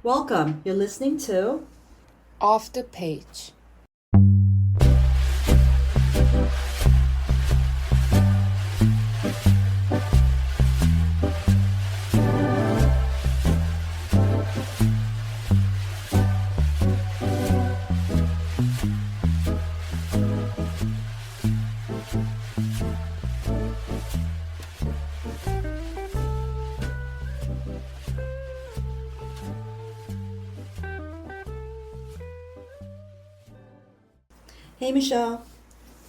Welcome. You're listening to Off the Page. Hey Michelle.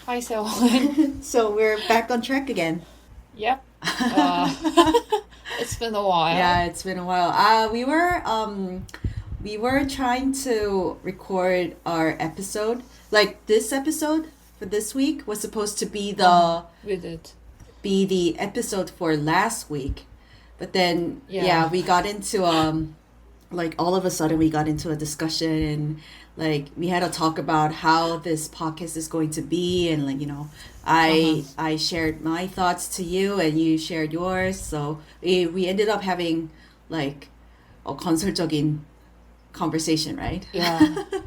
Hi, Selwyn. So we're back on track again. Yep. It's been a while. Yeah, it's been a while. We were trying to record our episode. Like this episode for this week was supposed to be We did. the episode for last week. But then Yeah. we got into like all of a sudden we got into a discussion and like we had to talk about how this podcast is going to be and like I shared my thoughts to you and you shared yours, so we ended up having like a 건설적인 conversation, right? Yeah,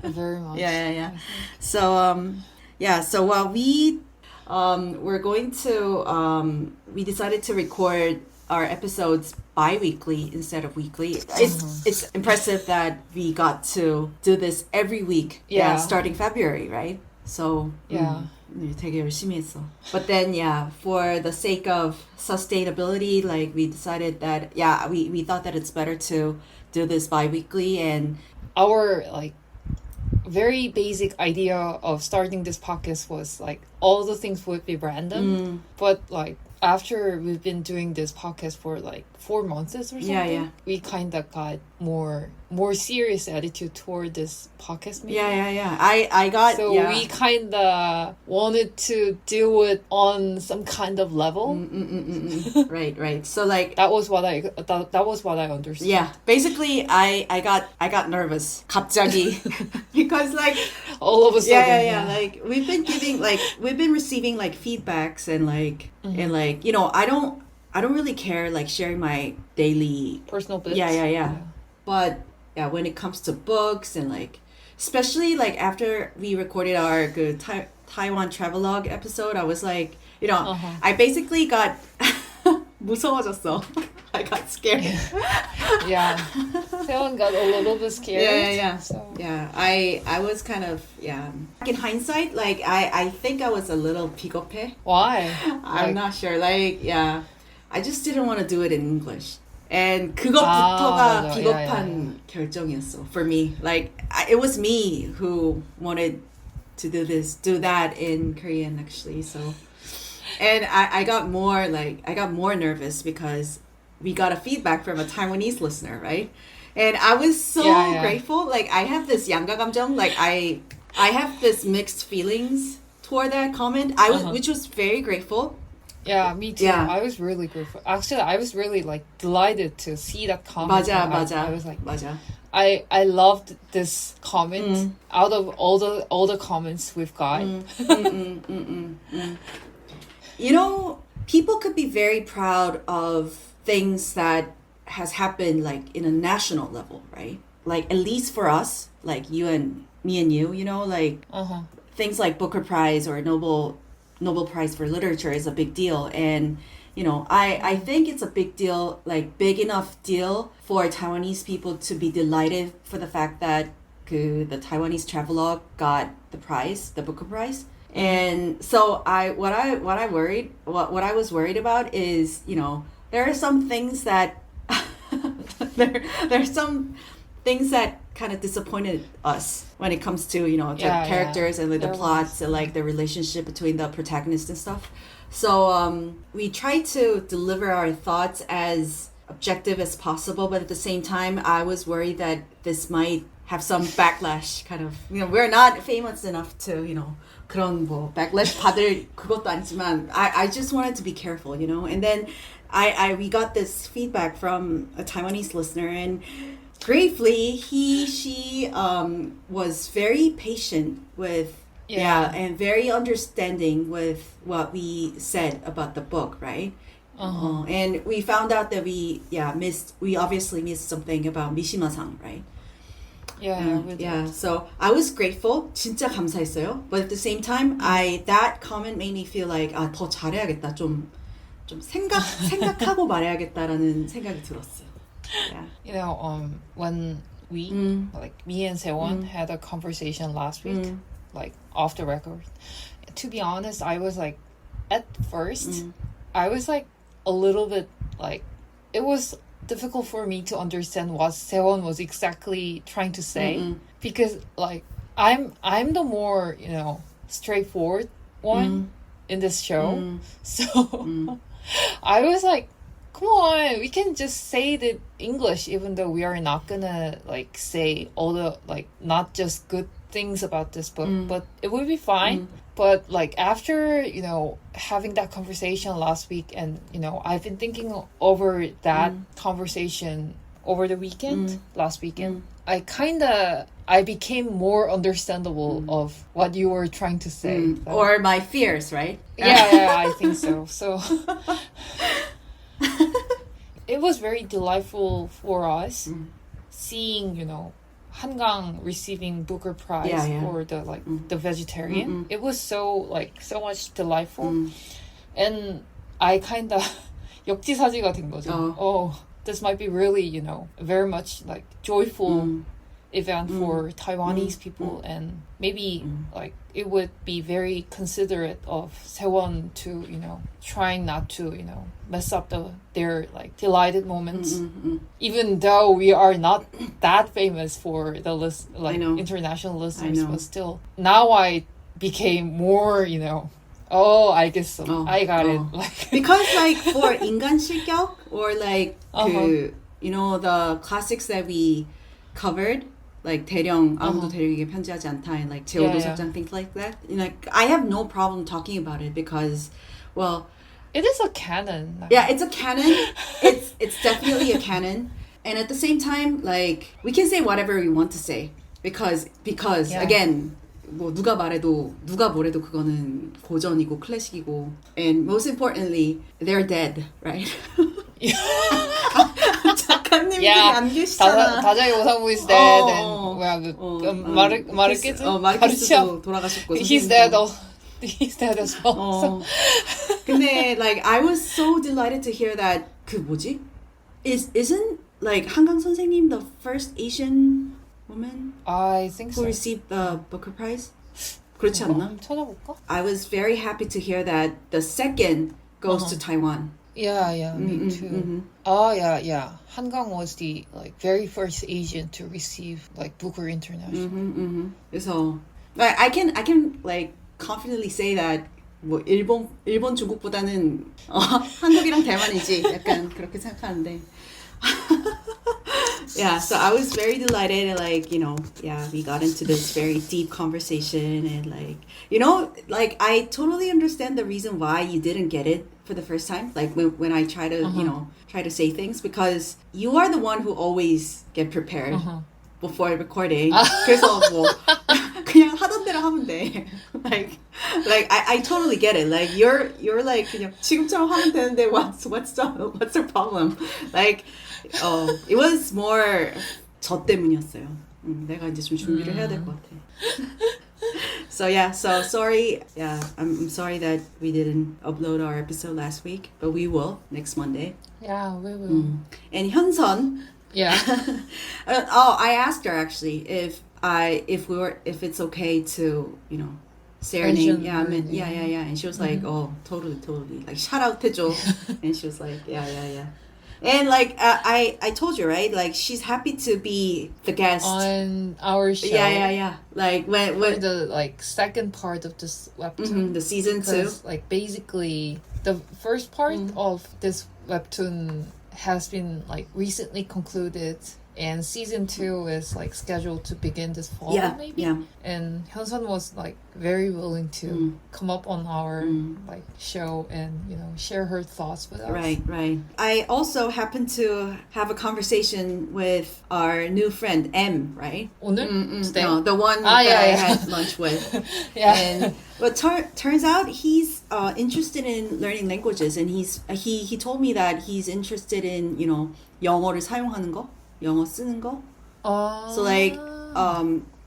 very much. Yeah. So while we're going to we decided to record our episodes bi-weekly instead of weekly. It's impressive that we got to do this every week. Yeah. Starting February, right? So Yeah. 되게 열심히 했어. But then for the sake of sustainability, like we decided that we thought that it's better to do this bi-weekly. And Our very basic idea of starting this podcast was like all the things would be random, but like after we've been doing this podcast for like 4 months or something, Yeah. we kind of got more serious attitude toward this podcast. Maybe. Yeah. I got So we kind of wanted to do it on some kind of level. right. So like That was what I understood. yeah, basically I got nervous 갑자기 because like All of a sudden. yeah. Like we've been receiving like feedbacks and like and like I don't really care like sharing my daily Personal bits. yeah. But yeah, when it comes to books and like especially like after we recorded our good Taiwan travelogue episode, I was like, I basically got 무서워졌어. I got scared. Yeah. Seon got a little bit scared. Yeah. So. Yeah, I was kind of in hindsight, like I think I was a little 비겁해. Why? I'm not sure. Like I just didn't want to do it in English. And 그것부터가 맞아. 비겁한 결정이었어 for me. Like it was me who wanted to do that in Korean actually. So, and I got more nervous because we got a feedback from a Taiwanese listener, right? And I was so grateful. Like I have this 양가 감정. Like I have this mixed feelings toward that comment. Which was very grateful. Yeah, me too. Yeah. I was really grateful. Actually, I was really like delighted to see that comment. 맞아. I was like, 맞아. I loved this comment out of all the comments we've got. People could be very proud of things that has happened like in a national level, right? Like at least for us, like you and me and you, like things like Booker Prize or Nobel Prize for Literature is a big deal. And I think it's a big deal, like big enough deal for Taiwanese people to be delighted for the fact that the Taiwanese travelogue got the prize, the Booker Prize. And so what I was worried about is, there are some things that there are some things that kind of disappointed us when it comes to the characters and like the plots and like the relationship between the protagonists and stuff. So we try to deliver our thoughts as objective as possible, but at the same time I was worried that this might have some backlash. Kind of, we're not famous enough to 그런 뭐 backlash 받을 그것도 아니지만 I just wanted to be careful, and then we got this feedback from a Taiwanese listener, and gratefully she was very patient with and very understanding with what we said about the book, right? And we found out that we obviously missed something about Mishima-san, right? Yeah. So I was grateful. 진짜 감사했어요. But at the same time, that comment made me feel like 더 잘해야겠다. 좀 생각하고 말해야겠다라는 생각이 들었어요. Yeah. You know, when we, like me and Sewon had a conversation last week, like off the record, to be honest, I was like, at first, I was like a little bit like, it was difficult for me to understand what Sewon was exactly trying to say because like I'm the more, you know, straightforward one in this show. So I was like, come on, we can just say the English even though we are not gonna like say all the like not just good things about this book, but it would be fine. But like after, you know, having that conversation last week and, you know, I've been thinking over that conversation over the weekend, last weekend, I became more understandable of what you were trying to say. So. Or my fears, right? Yeah, I think so. So it was very delightful for us seeing, you know, Hangang receiving Booker Prize for the like the vegetarian. It was so much delightful, and I kind of 역지사지가 된 거죠. Oh, this might be really, you know, very much like joyful event for Taiwanese people, and maybe like it would be very considerate of Sewon to, you know, trying not to, you know, mess up their like delighted moments, even though we are not that famous for the international listeners, but still now I became more, you know, I guess so. I got it. Like because like for 인간 실격 or like you know the classics that we covered. Like 대령 아무도 대령에게 편지하지 않다 and like 제5도석장 things like that. You know, like, I have no problem talking about it because, well, it is a canon. Yeah, it's a canon. It's definitely a canon, and at the same time, like we can say whatever we want to say because again, 뭐 누가 뭐래도 그거는 고전이고 클래식이고, and most importantly, they're dead, right? 작가님들이 안 계시잖아. 다자기 오사무 is dead and 뭐야 마르케스도 돌아가셨고 he's dead as well. 근데 like I was so delighted to hear that 그 뭐지? Isn't like 한강 선생님 the first Asian woman I think who received the Booker Prize? 그렇지 않나? 찾아볼까? I was very happy to hear that the second goes to Taiwan. Yeah, me too. Oh, yeah. Hangang was the like very first Asian to receive like Booker International. 그래서 like I can like confidently say that 뭐 일본 중국보다는 한국이랑 대만이지 약간 그렇게 생각하는데. Yeah, so I was very delighted and like, you know, we got into this very deep conversation and like, you know, like I totally understand the reason why you didn't get it for the first time. Like when I try to, you know, try to say things because you are the one who always get prepared before recording. 그래서 뭐 그냥 하던 대로 하면 돼. Like I totally get it. Like you're like 그냥 지금처럼 하면 되는데 what's the problem? Like it was more 저 때문이었어요. 내가 이제 좀 준비를 해야 될 것 같아. So sorry. Yeah, I'm sorry that we didn't upload our episode last week, but we will next Monday. Yeah, we will. And Hyunsun. Yeah. I asked her actually if it's okay to, you know, say her name. Yeah, and she was like, oh, totally. Like shout out 해줘. And she was like, yeah. And like I told you, right? Like she's happy to be the guest on our show. Yeah. Like when the like second part of this webtoon, the season 2. Like basically the first part of this webtoon has been like recently concluded. And season 2 is like scheduled to begin this fall, maybe. Yeah. And Hyunsun was like very willing to come up on our like show and, you know, share her thoughts with us. Right. I also happened to have a conversation with our new friend M, right? 오늘? Today? No, the one that I had lunch with. Yeah. And turns out he's interested in learning languages, and he told me that he's interested in, you know, 영어를 사용하는 거. 영어 쓰는 거. So like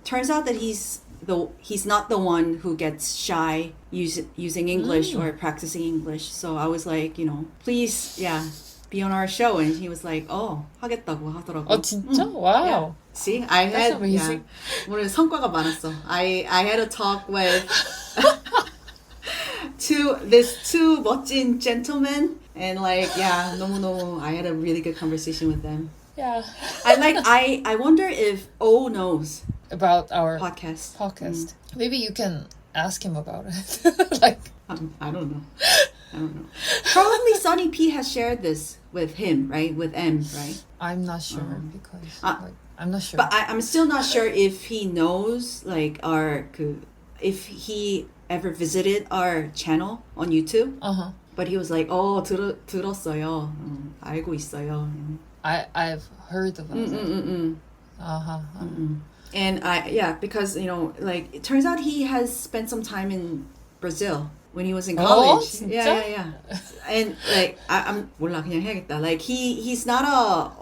turns out that he's not the one who gets shy using English or practicing English. So I was like, please, be on our show. And he was like, 하겠다고 하더라고. 진짜? Wow. Yeah. See, I That's had amazing. 오늘 성과가 많았어. I had a talk with two 멋진 gentlemen, and 너무너무 I had a really good conversation with them. Yeah. I wonder if O knows About our podcast. Maybe you can ask him about it. Like, I don't know. Probably Sonny P has shared this with him, right? With M, right? I'm not sure because I'm not sure. But I'm still not sure if he knows if he ever visited our channel on YouTube. But he was like, 들었어요. 알고 있어요. I've heard about it. And because it turns out he has spent some time in Brazil when he was in college. 진짜? Yeah. And I'm 몰라 그냥 해야겠다. Like he's not a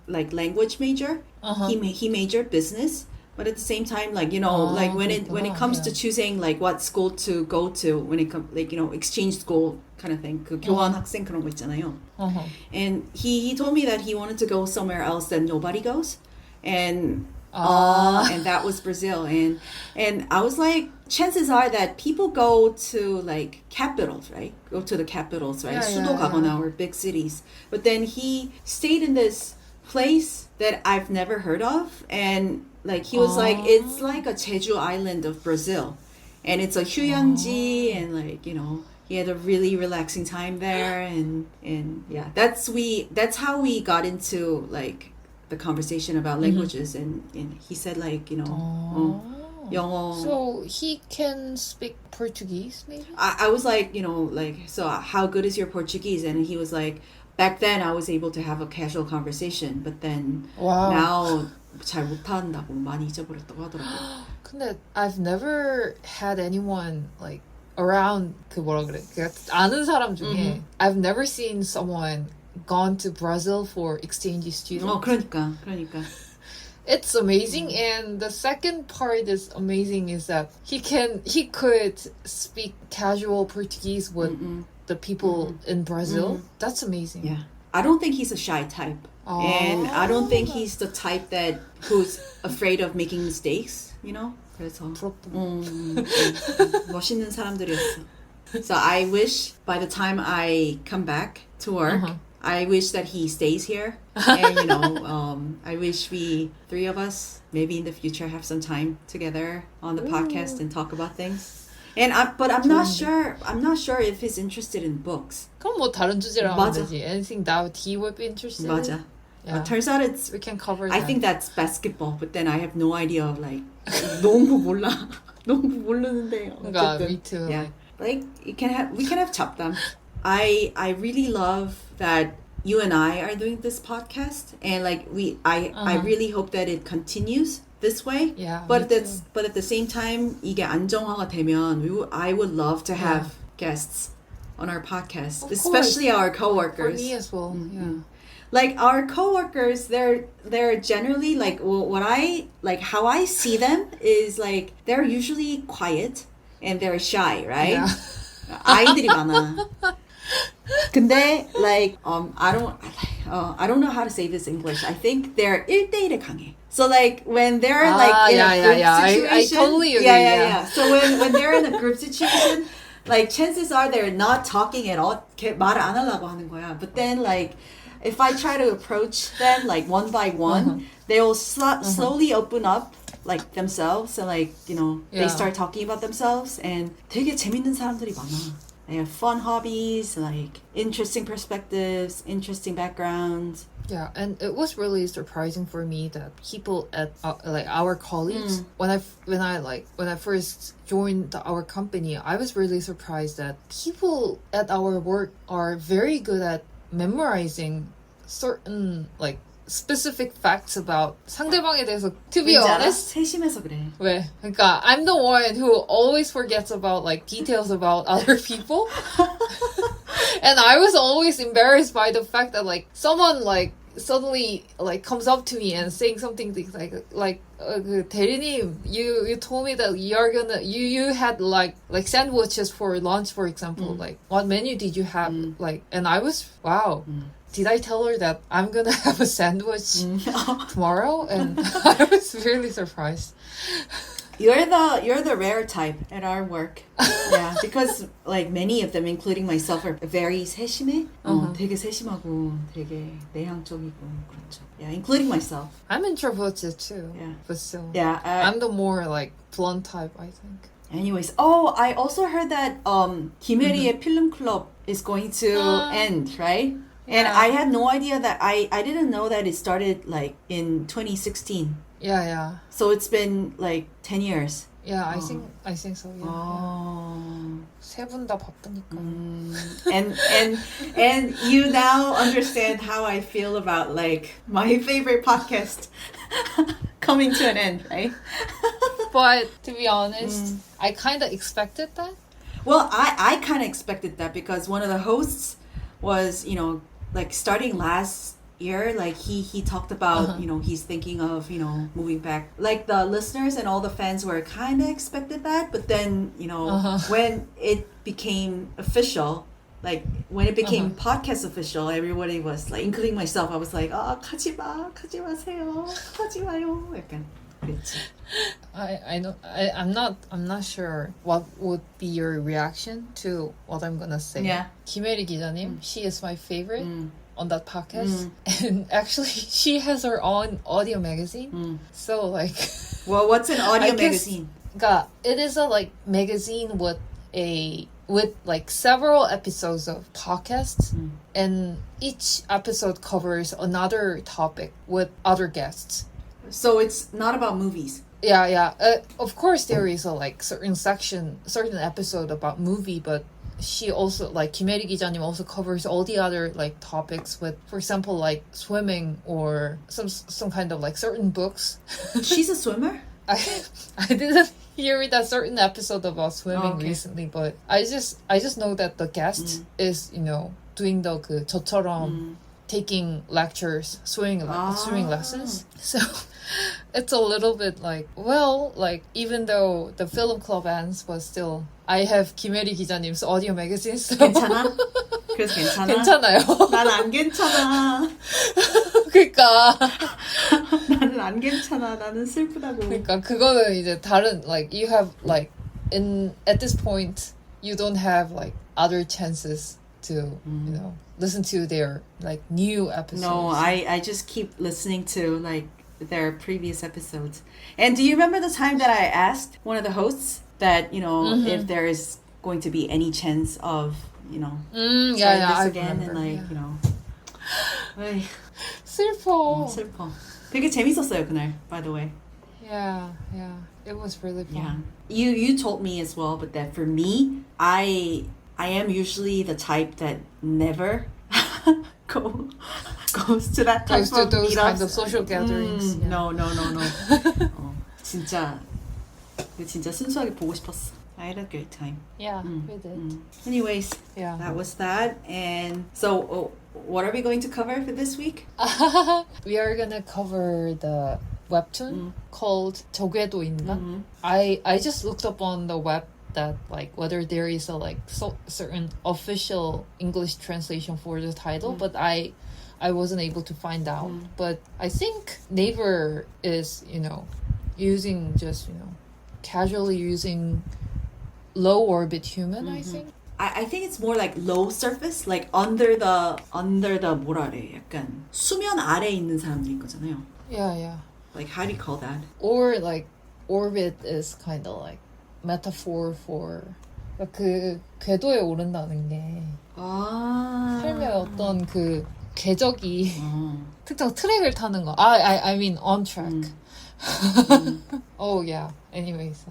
language major. He majored business. But at the same time, when it comes to choosing what school to go to, when it comes exchange school kind of thing, 그 교환 학생 그런 거 있잖아요. And he told me that he wanted to go somewhere else that nobody goes, and that was Brazil. And I was like, chances are that people go to capitals, right? Go to the capitals, right? 수도 가거나 or big cities. But then he stayed in this place that I've never heard of, and he was like, it's like a Jeju island of Brazil, and it's a 휴양지, and he had a really relaxing time there, and yeah, that's how we got into the conversation about languages, and he said 영어. So he can speak Portuguese, maybe? I was like, so how good is your Portuguese? And he was like, back then I was able to have a casual conversation, but then now 잘 못한다고 많이 잊어버렸다고 하더라고요. 근데 I've never had anyone around 뭐라 그래? 아는 사람 중에 I've never seen someone gone to Brazil for exchange student. 그러니까. It's amazing, and the second part is amazing is that he could speak casual Portuguese with the people in Brazil. That's amazing. Yeah. I don't think he's a shy type. And I don't think he's the type who's afraid of making mistakes, 그래서 부럽다. 멋있는 사람들이었어. So I wish by the time I come back to work, I wish that he stays here. And I wish we three of us maybe in the future have some time together on the podcast and talk about things. But I'm not sure. I'm not sure if he's interested in books. 그럼 뭐 다른 주제로 하면 맞아. 되지. Anything that he would be interested 맞아. in. Yeah. Turns out We can cover I that. think that's basketball, but then I have no idea of 농구 몰라. 농구 모르는데. 그러니까 어쨌든. me too. Yeah. we can have 잡담. I really love that you and I are doing this podcast, and I really hope that it continues this way. Yeah. But at the same time, 이게 안정화가 되면 I would love to have guests on our podcast, Of especially course. our For coworkers. me as well. Yeah. Our coworkers, they're generally what I how I see them is they're usually quiet and they're shy, right? Yeah. 아이들이 많아. 근데 I don't know how to say this in English. I think they're 1대1에 강해. So when they're in a group situation, I totally agree. Yeah. So when they're in a group situation, chances are they're not talking at all. 말을 안 하려고 하는 거야. But then if I try to approach them one by one, they will slowly open up themselves, and they start talking about themselves, and 되게 재밌는 사람들이 많아. They have fun hobbies, interesting perspectives, interesting backgrounds. Yeah, and it was really surprising for me that people at our colleagues when I first joined our company, I was really surprised that people at our work are very good at memorizing certain specific facts about 상대방에 대해서. To be honest, 세심해서 그래. 왜? 그러니까 I'm the one who always forgets about details about other people. And I was always embarrassed by the fact that someone suddenly like comes up to me and saying something like 그 대리님, you told me that you're gonna you had like sandwiches for lunch, for example. Like, what menu did you have? Like, and I was, wow. Did I tell her that I'm gonna have a sandwich tomorrow? And I was really surprised. You're the rare type at our work. Yeah, because like many of them, including myself, are very 세심해. 되게 세심하고 되게 내향적이고 그렇죠. Yeah, including myself. I'm introverted too. Yeah, but still. Yeah, I'm the more like blunt type, I think. Anyways, I also heard that 김혜리의 필름 클럽 is going to end, right? And I had no idea that I didn't know that it started like in 2016. Yeah. So it's been like 10 years. Yeah, I think so. Yeah. 세 분 다 바쁘니까. And you now understand how I feel about like my favorite podcast coming to an end, right? But to be honest, I kind of expected that. Well, I kind of expected that because one of the hosts was, like starting last year, like he talked about, he's thinking of, moving back. Like the listeners and all the fans were kind of expected that, but then, when it became official, like when it became podcast official, everybody was like, including myself, I was like, 가지 마세요. 하지 마요. 약간 그랬지. I'm not sure what would be your reaction to what I'm gonna say. Yeah. 김혜리 기자님, she is my favorite on that podcast, and actually she has her own audio magazine. So like, well, what's an audio magazine? It is a like magazine with like several episodes of podcasts, and each episode covers another topic with other guests. So it's not about movies. Yeah. Of course, there is a like certain episode about movie, but she also like 김혜리 기자님 also covers all the other like topics with, for example, like swimming or some kind of like certain books. She's a swimmer? I didn't hear that certain episode about swimming recently, but I just know that the guest is doing the 그 저처럼 taking lectures, swimming lessons. So it's a little bit like, well, like even though the film club ends, but still I have 김혜리 기자님's audio magazine. So 괜찮아? 그래서 괜찮아? 괜찮아요. 난 안 괜찮아. 그러니까 나는 안 괜찮아. 나는 슬프다고. 그러니까 그거는 이제 다른 like you have like at this point you don't have like other chances to listen to their like new episodes. No, I just keep listening to like their previous episodes. And do you remember the time that I asked one of the hosts that if there is going to be any chance of starting this again? remember, and like 슬퍼. 슬퍼. 되게 재밌었어요 그날, by the way. Yeah, it was really fun. Yeah, you told me as well, but that for me, I am usually the type that never goes to that type to of those meetups. kinds of social gatherings. No. 진짜 순수하게 보고 싶었어. I had a great time. Yeah, we did. Anyways, Yeah. that was that. And so, what are we going to cover for this week? We are gonna cover the webtoon called 저궤도 인간. I just looked up on the web that like whether there is a like certain official English translation for the title, but I wasn't able to find out. But I think Naver is using just casually using low orbit human. I think. I think it's more like low surface, like under the 뭐라 그래, 약간 수면 아래 있는 사람들인 거잖아요. Yeah. Like how do you call that? Or like orbit is kind of like metaphor for 그 궤도에 오른다는 게 삶의 어떤 그 궤적이 특정 트랙을 타는 거. I mean on track. Oh yeah. Anyways,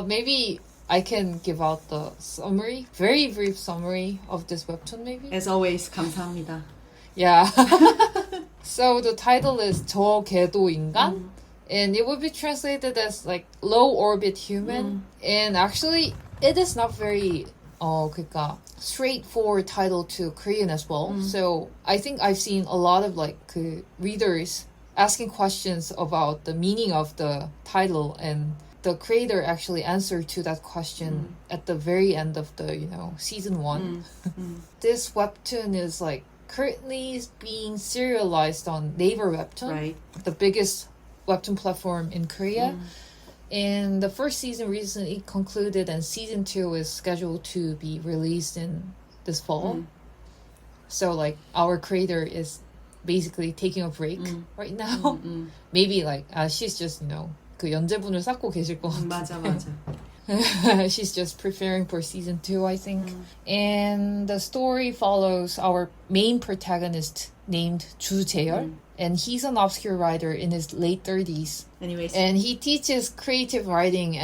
maybe I can give out the summary, very brief summary of this webtoon maybe. As always, 감사합니다. Yeah. So the title is 저궤도 인간, and it would be translated as like low orbit human. And actually, it is not very 그러니까 straightforward title to Korean as well. So I think I've seen a lot of like 그 readers asking questions about the meaning of the title, and the creator actually answered to that question at the very end of the season 1. This webtoon is like currently being serialized on Naver Webtoon, Right. the biggest webtoon platform in Korea. And the first season recently concluded, and season 2 is scheduled to be released in this fall. So like our creator is basically taking a break right now. Maybe like she's just 그 연재분을 쌓고 계실 것 같아. 맞아. She's just preparing for season 2, I think. And the story follows our main protagonist named Ju Jaeol. And he's an obscure writer in his late 30s. Anyways. And he teaches creative writing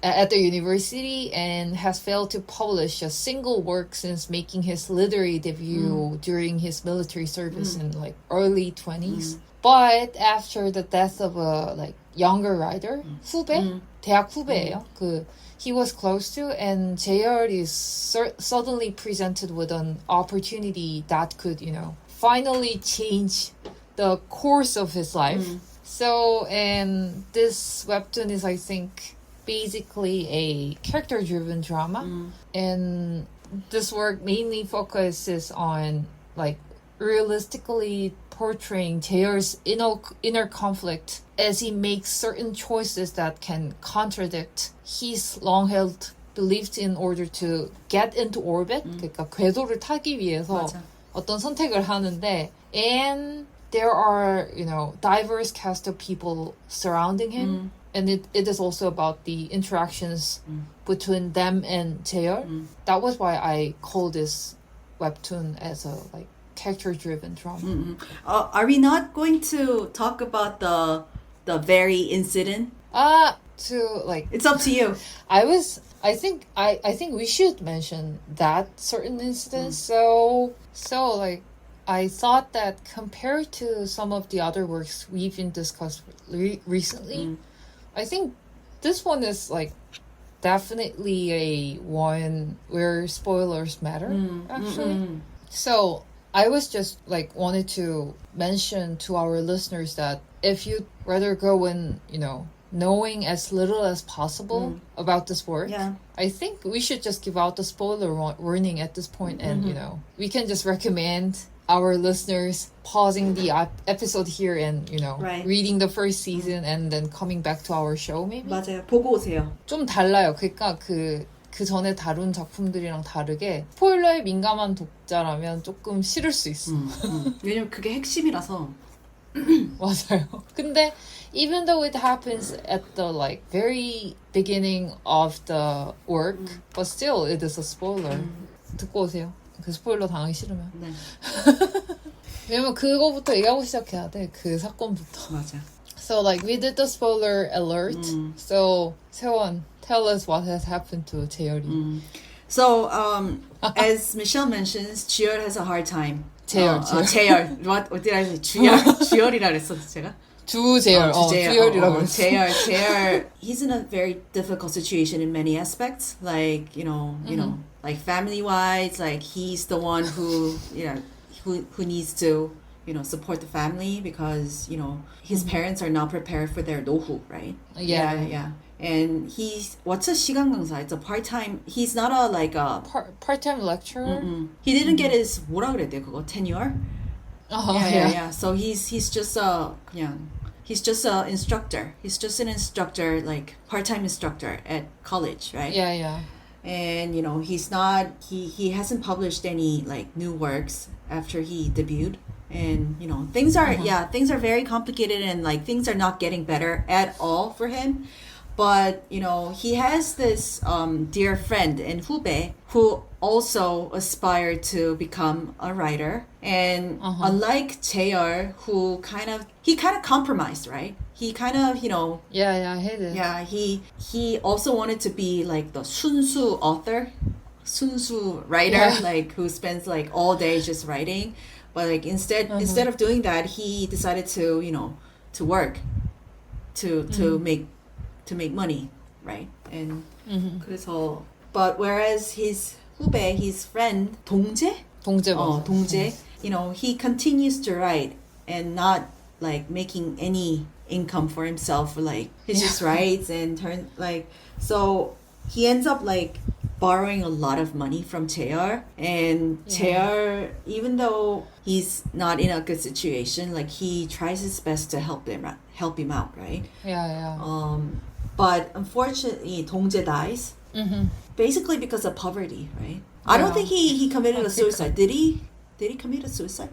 at the university and has failed to publish a single work since making his literary debut during his military service in like early 20s. But after the death of a like younger writer, 후배, 대학 후배예요. He was close to, and Jaeol is suddenly presented with an opportunity that could, finally change the course of his life. So, and this webtoon is, I think, basically a character-driven drama. And this work mainly focuses on, like, realistically portraying Jaeol's inner conflict as he makes certain choices that can contradict his long-held beliefs in order to get into orbit. 그러니까 궤도를 타기 위해서 맞아. 어떤 선택을 하는데, and there are, diverse cast of people surrounding him. And it is also about the interactions between them and Jaeol. That was why I call this webtoon as a like character-driven drama. Are we not going to talk about the very incident? It's up to you. I think we should mention that certain incident. So like I thought that compared to some of the other works we've been discussed recently, I think this one is like definitely a one where spoilers matter actually. So I was just like wanted to mention to our listeners that if you'd rather go in, knowing as little as possible about this work, I think we should just give out the spoiler warning at this point, and we can just recommend our listeners pausing the episode here and Right. reading the first season and then coming back to our show maybe. 맞아요. 보고 오세요. 좀 달라요. 그러니까 그 전에 다룬 작품들이랑 다르게 스포일러에 민감한 독자라면 조금 싫을 수 있어. 왜냐면 그게 핵심이라서. 맞아요. 근데 even though it happens at the like very beginning of the work, but still it is a spoiler. 듣고 오세요. 그 스포일러 당하기 싫으면. 네. 왜냐면 그거부터 얘기하고 시작해야 돼. 그 사건부터. 맞아. So like we did the spoiler alert. So 세원, tell us what has happened to Jaeol이. So, as Michelle mentions, Jiyeol has a hard time. Jaeol. Jaeol. What did I say? Jiyeol이라 그랬어, 제가? 주재열. 주열이라고 그랬어. Jaeol. He's in a very difficult situation in many aspects. Like, like family-wise, like he's the one who needs to, support the family because, his parents are not prepared for their 노후, right? Yeah. And what's a 시간 강사? It's a part-time, he's not a, like a... part-time lecturer? He didn't get his, 뭐라 그래야 돼, 그거? Tenure? Yeah. So he's just he's just a instructor. He's just an instructor, like part-time instructor at college, right? Yeah. And he's not he hasn't published any like new works after he debuted, and things are very complicated, and like things are not getting better at all for him. But he has this dear friend in 후배 who also aspired to become a writer, and unlike Jaeol, who kind of compromised, right? He kind of Yeah, I hate it. yeah, he also wanted to be like the 순수 author, 순수 writer, like who spends like all day just writing. But like instead of doing that, he decided to to work, to make money, right? And 그래서 But whereas his 후배, his friend 동재, 동재 맞아. 동재, you know, he continues to write and not like making any income for himself. Like he just writes and turn like so he ends up like borrowing a lot of money from JR, and JR, even though he's not in a good situation, like he tries his best to help him out, right? Yeah. But unfortunately, 동재 dies basically because of poverty, right? I don't think he committed a suicide. Did he commit a suicide?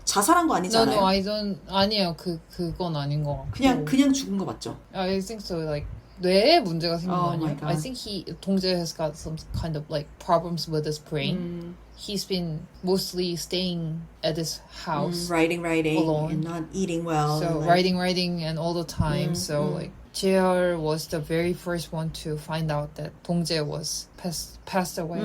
자살한 거 No, 아니잖아요. I don't. 아니에요. 그건 아닌 것 같고. 그냥 죽은 거 맞죠? I think so. Like 뇌에 문제가 생긴 거 Oh my 아니에요? God. I think 동재 has got some kind of like problems with his brain. He's been mostly staying at his house, writing alone. and not eating well. so and, like, writing and all the time. So like JR was the very first one to find out that 동재 was passed away.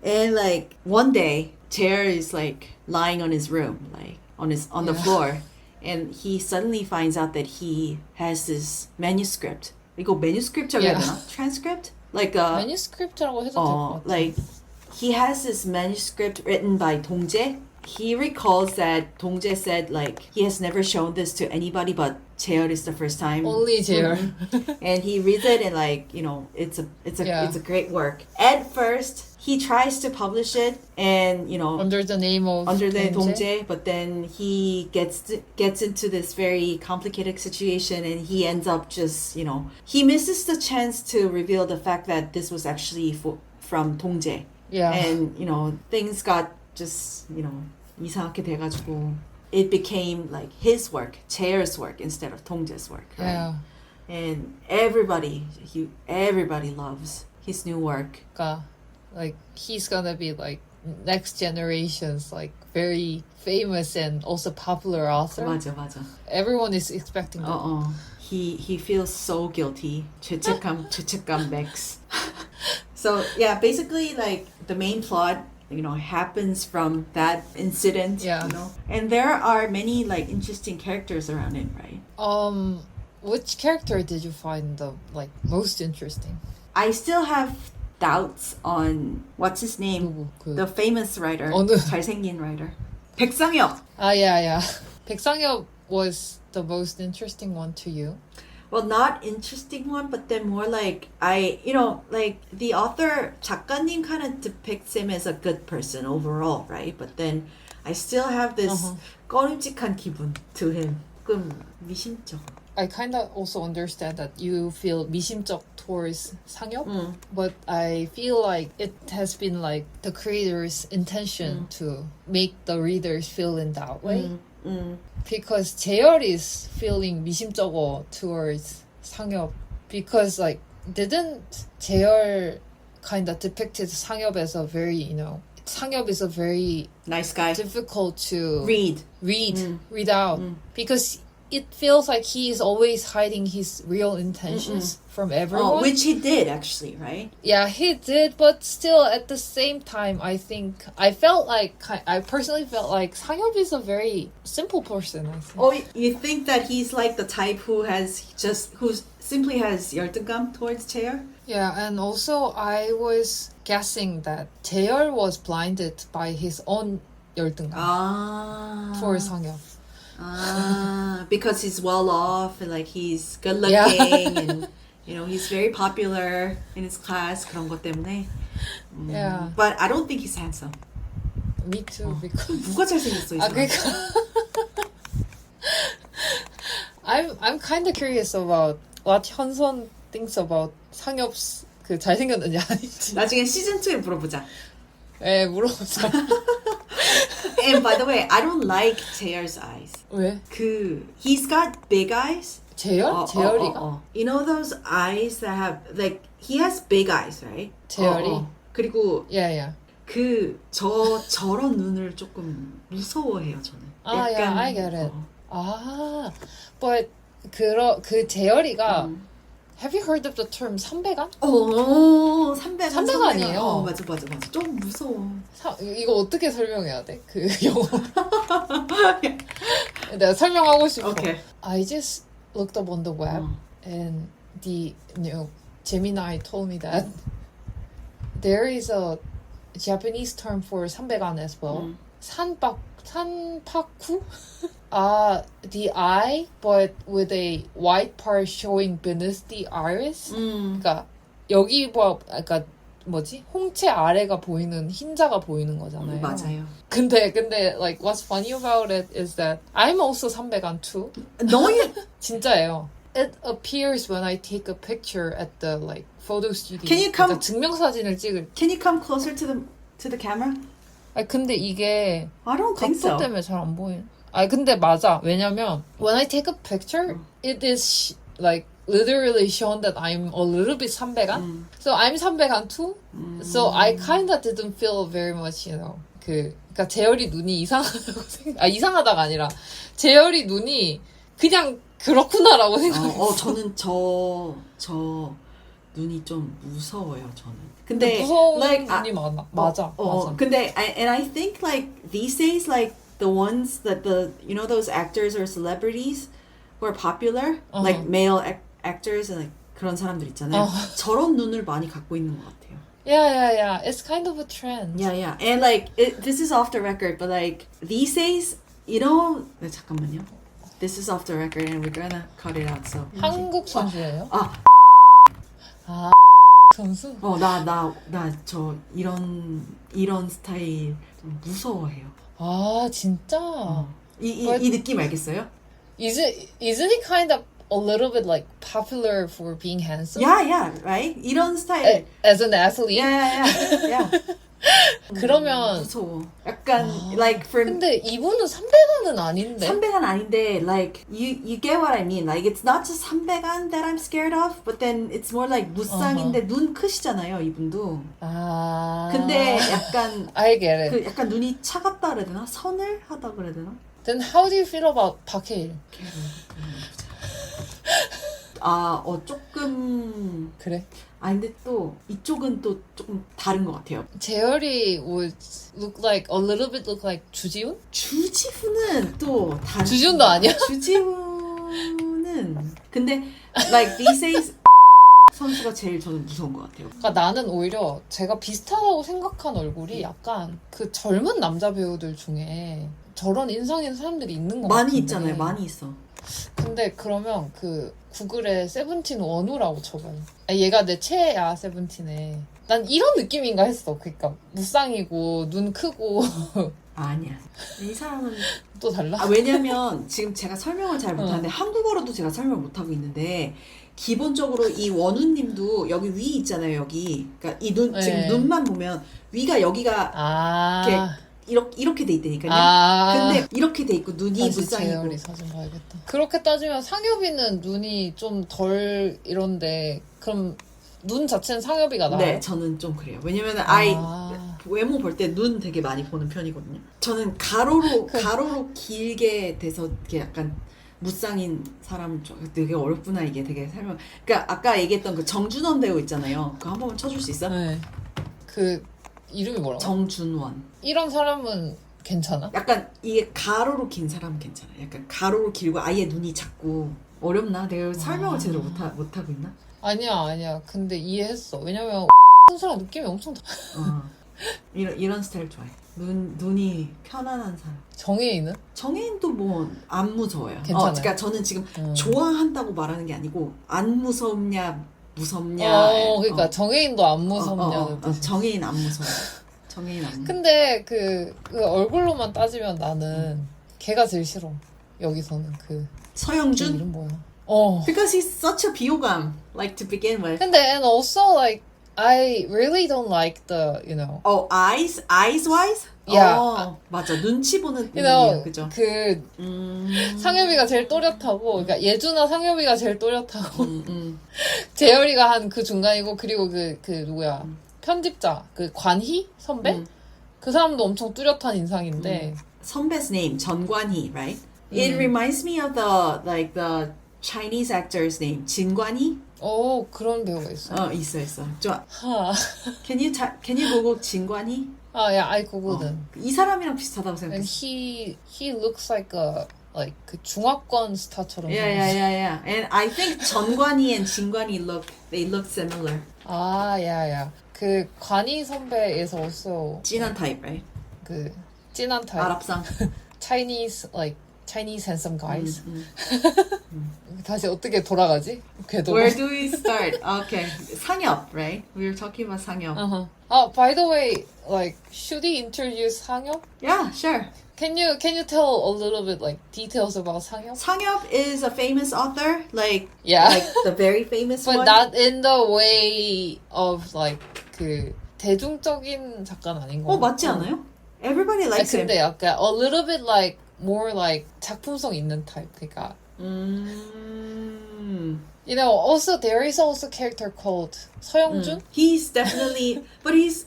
And like one day, JR is like lying on his room, like on the floor, and he suddenly finds out that he has this manuscript. 이거 manuscript라고 해야 되나? Transcript? Like a manuscript라고 해도 될 것 같아. like he has this manuscript written by 동재. He recalls that 동재 said like he has never shown this to anybody but JR is the first time. Only JR. And he reads it and like, you know, it's a great work. At first, he tries to publish it and, you know, under the name of 동재, but then he gets into this very complicated situation and he ends up just, you know, he misses the chance to reveal the fact that this was actually from 동재. Yeah. And, you know, things got just, you know, 이상하게 돼가지고 it became like his work, JR's work instead of 동재's work, right? Yeah. And everybody loves his new work. Like he's gonna be like next generation's like very famous and also popular author. 맞아. Everyone is expecting that. He feels so guilty. 죄책감 max. So yeah, basically like the main plot, you know, happens from that incident. Yeah. You know, and there are many like interesting characters around it, right? Which character did you find the like most interesting? I still have doubts on what's his name, the famous writer, 어느? 잘생긴 writer, 백상엽. Yeah. 백상엽 was the most interesting one to you. Well, not interesting one, but then more like like the author 작가님 kind of depicts him as a good person overall, right? But then I still have this 꺼림칙한 기분 to him. 조금 미심쩍. I kind of also understand that you feel 미심쩍 towards 상엽, but I feel like it has been like the creator's intention to make the readers feel in that way. Because JR is feeling 미심쩍어 towards 상엽 because like didn't JR kind of depicted 상엽 as a very, you know, 상엽 is a very Nice guy. difficult to read out because it feels like he is always hiding his real intentions from everyone. Which he did actually, right? Yeah, he did, but still at the same time, I think I personally felt like 상엽 is a very simple person. I think. Oh, you think that he's like the type who simply has 열등감 towards JR? Yeah, and also I was guessing that JR was blinded by his own 열등감 for 상엽. Because he's well off and like he's good looking and you know he's very popular in his class 그런 것 때문에. Yeah. But I don't think he's handsome. Me too, because 누가 잘생겼어 이 사람? 그러니까 I'm kind of curious about what 현선 thinks about 상엽 그 잘생겼느냐 아닌지. 나중에 시즌 2에 물어보자. 네, 물어보자. And by the way, I don't like JR's eyes. 왜? He's got big eyes. 재열? 재열이가? You know those eyes that have like he has big eyes, right? 재열이? 그리고 Yeah. 저런 눈을 조금 무서워해요 저는. Yeah, I get it. But 그 재열이가 Have you heard of the term 삼배간? 삼배간 아니에요. 맞아. 좀 무서워. 이거 어떻게 설명해야 돼? 그 영어. 내가 설명하고 싶어. Okay. I just looked up on the web and the Gemini told me that there is a Japanese term for sambaegan as well. 산파쿠? The eye, but with a white part showing beneath the iris. 그러니까 여기 그러니까 뭐지? 홍채 아래가 보이는 흰자가 보이는 거잖아요. 맞아요. 근데 like what's funny about it is that I'm also 삼백안 too. No, you... 진짜예요. It appears when I take a picture at the like photo studio. Can you come? 그러니까 증명사진을 찍을. Can you come closer to the camera? 아니 근데 이게 I don't think 각도 so. 때문에 잘 안 보이는. 아니 근데 맞아. 왜냐면 when I take a picture, it is like literally shown that I'm a little bit 삼백안. So I'm 삼백안 too. So I kind of didn't feel very much, you know. 그러니까 재열이 눈이 이상하다고 이상하다가 아니라 재열이 눈이 그냥 그렇구나라고 생각했어. 저는 저 눈이 좀 무서워요. 저는. 근데 무서운 like, 눈이 많아. 맞아. 근데 and I think like these days like the ones that the you know those actors or celebrities who are popular like male actors and like 그런 사람들 있잖아요. 저런 눈을 많이 갖고 있는 것 같아요. Yeah. It's kind of a trend. Yeah. And like this is off the record, but like these days, you know, 잠깐만요. This is off the record, and we're gonna cut it out. So 한국 선수예요? 선수? 나 저 이런 스타일 좀 무서워해요. 진짜? 이 느낌 알겠어요? Isn't he kind of a little bit like popular for being handsome? Yeah, right? 이런 스타일. As an athlete? Yeah. 그러면 무서워. 약간 like for 근데 이분은 삼백안은 아닌데. 삼백안 아닌데 like you get what I mean. Like it's not just 삼백안 that I'm scared of, but then it's more like 무쌍인데 눈 크시잖아요, 이분도. 근데 약간 I get it. 그 약간 눈이 차갑다 그래야 되나? 서늘하다 그래야 되나? Then how do you feel about 박해일? 조금 그래? 근데 또 이쪽은 또 조금 다른 것 같아요. 재열이 would look like a little bit look like 주지훈? 주지훈은 또 다른. 주지훈도 아니야? 주지훈은 근데 like these days 선수가 제일 저는 무서운 것 같아요. 그러니까 나는 오히려 제가 비슷하다고 생각한 얼굴이 약간 그 젊은 남자 배우들 중에 저런 인상인 사람들이 있는 것 같은데. 많이 있잖아요. 많이 있어. 근데 그러면 그 구글에 세븐틴 원우라고 쳐봐요. 얘가 내 최애야 세븐틴에. 난 이런 느낌인가 했어. 그러니까 무쌍이고 눈 크고. 아니야. 이 사람은 또 달라? 왜냐면 지금 제가 설명을 잘 못하는데 한국어로도 제가 설명을 못하고 있는데 기본적으로 이 원우님도 여기 위 있잖아요. 여기. 그러니까 이 눈 지금 눈만 보면 위가 여기가 이렇게 돼 있다니까요. 근데 이렇게 돼 있고 눈이 무쌍이고. 재열이 사진 봐야겠다. 그렇게 따지면 상엽이는 눈이 좀 덜 이런데 그럼 눈 자체는 상엽이가 나아요? 네, 저는 좀 그래요. 왜냐면은 외모 볼 때 눈 되게 많이 보는 편이거든요. 저는 가로로 길게 돼서 이렇게 약간 무쌍인 사람 되게 어렵구나 이게 되게 설명. 그러니까 아까 얘기했던 그 정준원 배우 있잖아요. 그거 한 번만 쳐줄 수 있어? 네. 그 이름이 뭐라고? 정준원. 이런 사람은 괜찮아? 약간 이게 가로로 긴 사람은 괜찮아. 약간 가로로 길고 아예 눈이 작고. 어렵나? 내가 설명을 제대로 못하고 있나? 아니야. 근데 이해했어. 왜냐면 선수랑 느낌이 엄청 이런 스타일 좋아해. 눈이 편안한 사람. 정혜인은? 정혜인도 뭐 안 무서워요. 괜찮아요. 그러니까 저는 지금 좋아한다고 말하는 게 아니고 안 무섭냐 무섭냐. 그러니까 정혜인도 안 무섭냐는 뜻이야. 정혜인 안 무서워. 정혜인 안 무서워. 근데 그 얼굴로만 따지면 나는 걔가 제일 싫어. 여기서는 그 서영준? 이름 뭐야? Because he's such a 비호감, like to begin with. 근데 and also like I really don't like the, you know. eyes wise? Yeah. 맞아. 눈치 보는 you know, 그죠? 그 상엽이가 제일 또렷하고, 그러니까 예주나 상엽이가 제일 또렷하고, 재열이가 한 그 중간이고, 그리고 그 누구야 편집자 그 관희 선배 그 사람도 엄청 뚜렷한 인상인데. 선배's name 전관희, right? It reminds me of the Chinese actor's name 진관희. 그런 배우가 있어. 있어. 좀. Can you Google 진관희? Yeah, I googled. 이 사람이랑 비슷하다고 And 생각했어. he looks like 그 중화권 스타처럼. Yeah. And I think 전관희 and 진관희 they look similar. Yeah. 그 관이 선배 is also 진한 type, right? 그 진한 type. 아랍상. Chinese handsome guys. 다시 어떻게 돌아가지? 궤도. Where do we start? Okay, 상엽, right? We were talking about 상엽. Uh-huh. Oh, by the way, like, should we introduce 상엽? Yeah, sure. Can you tell a little bit like details about 상엽? 상엽 is a famous author, like the very famous but one. not in the way of like 그 대중적인 작가는 아닌 거. 맞지 않아요? Everybody likes him. 근데 약간 a little bit like more like 작품성 있는 type. 그러니까. You know, also there is also a character called 서영준. He's definitely, but he's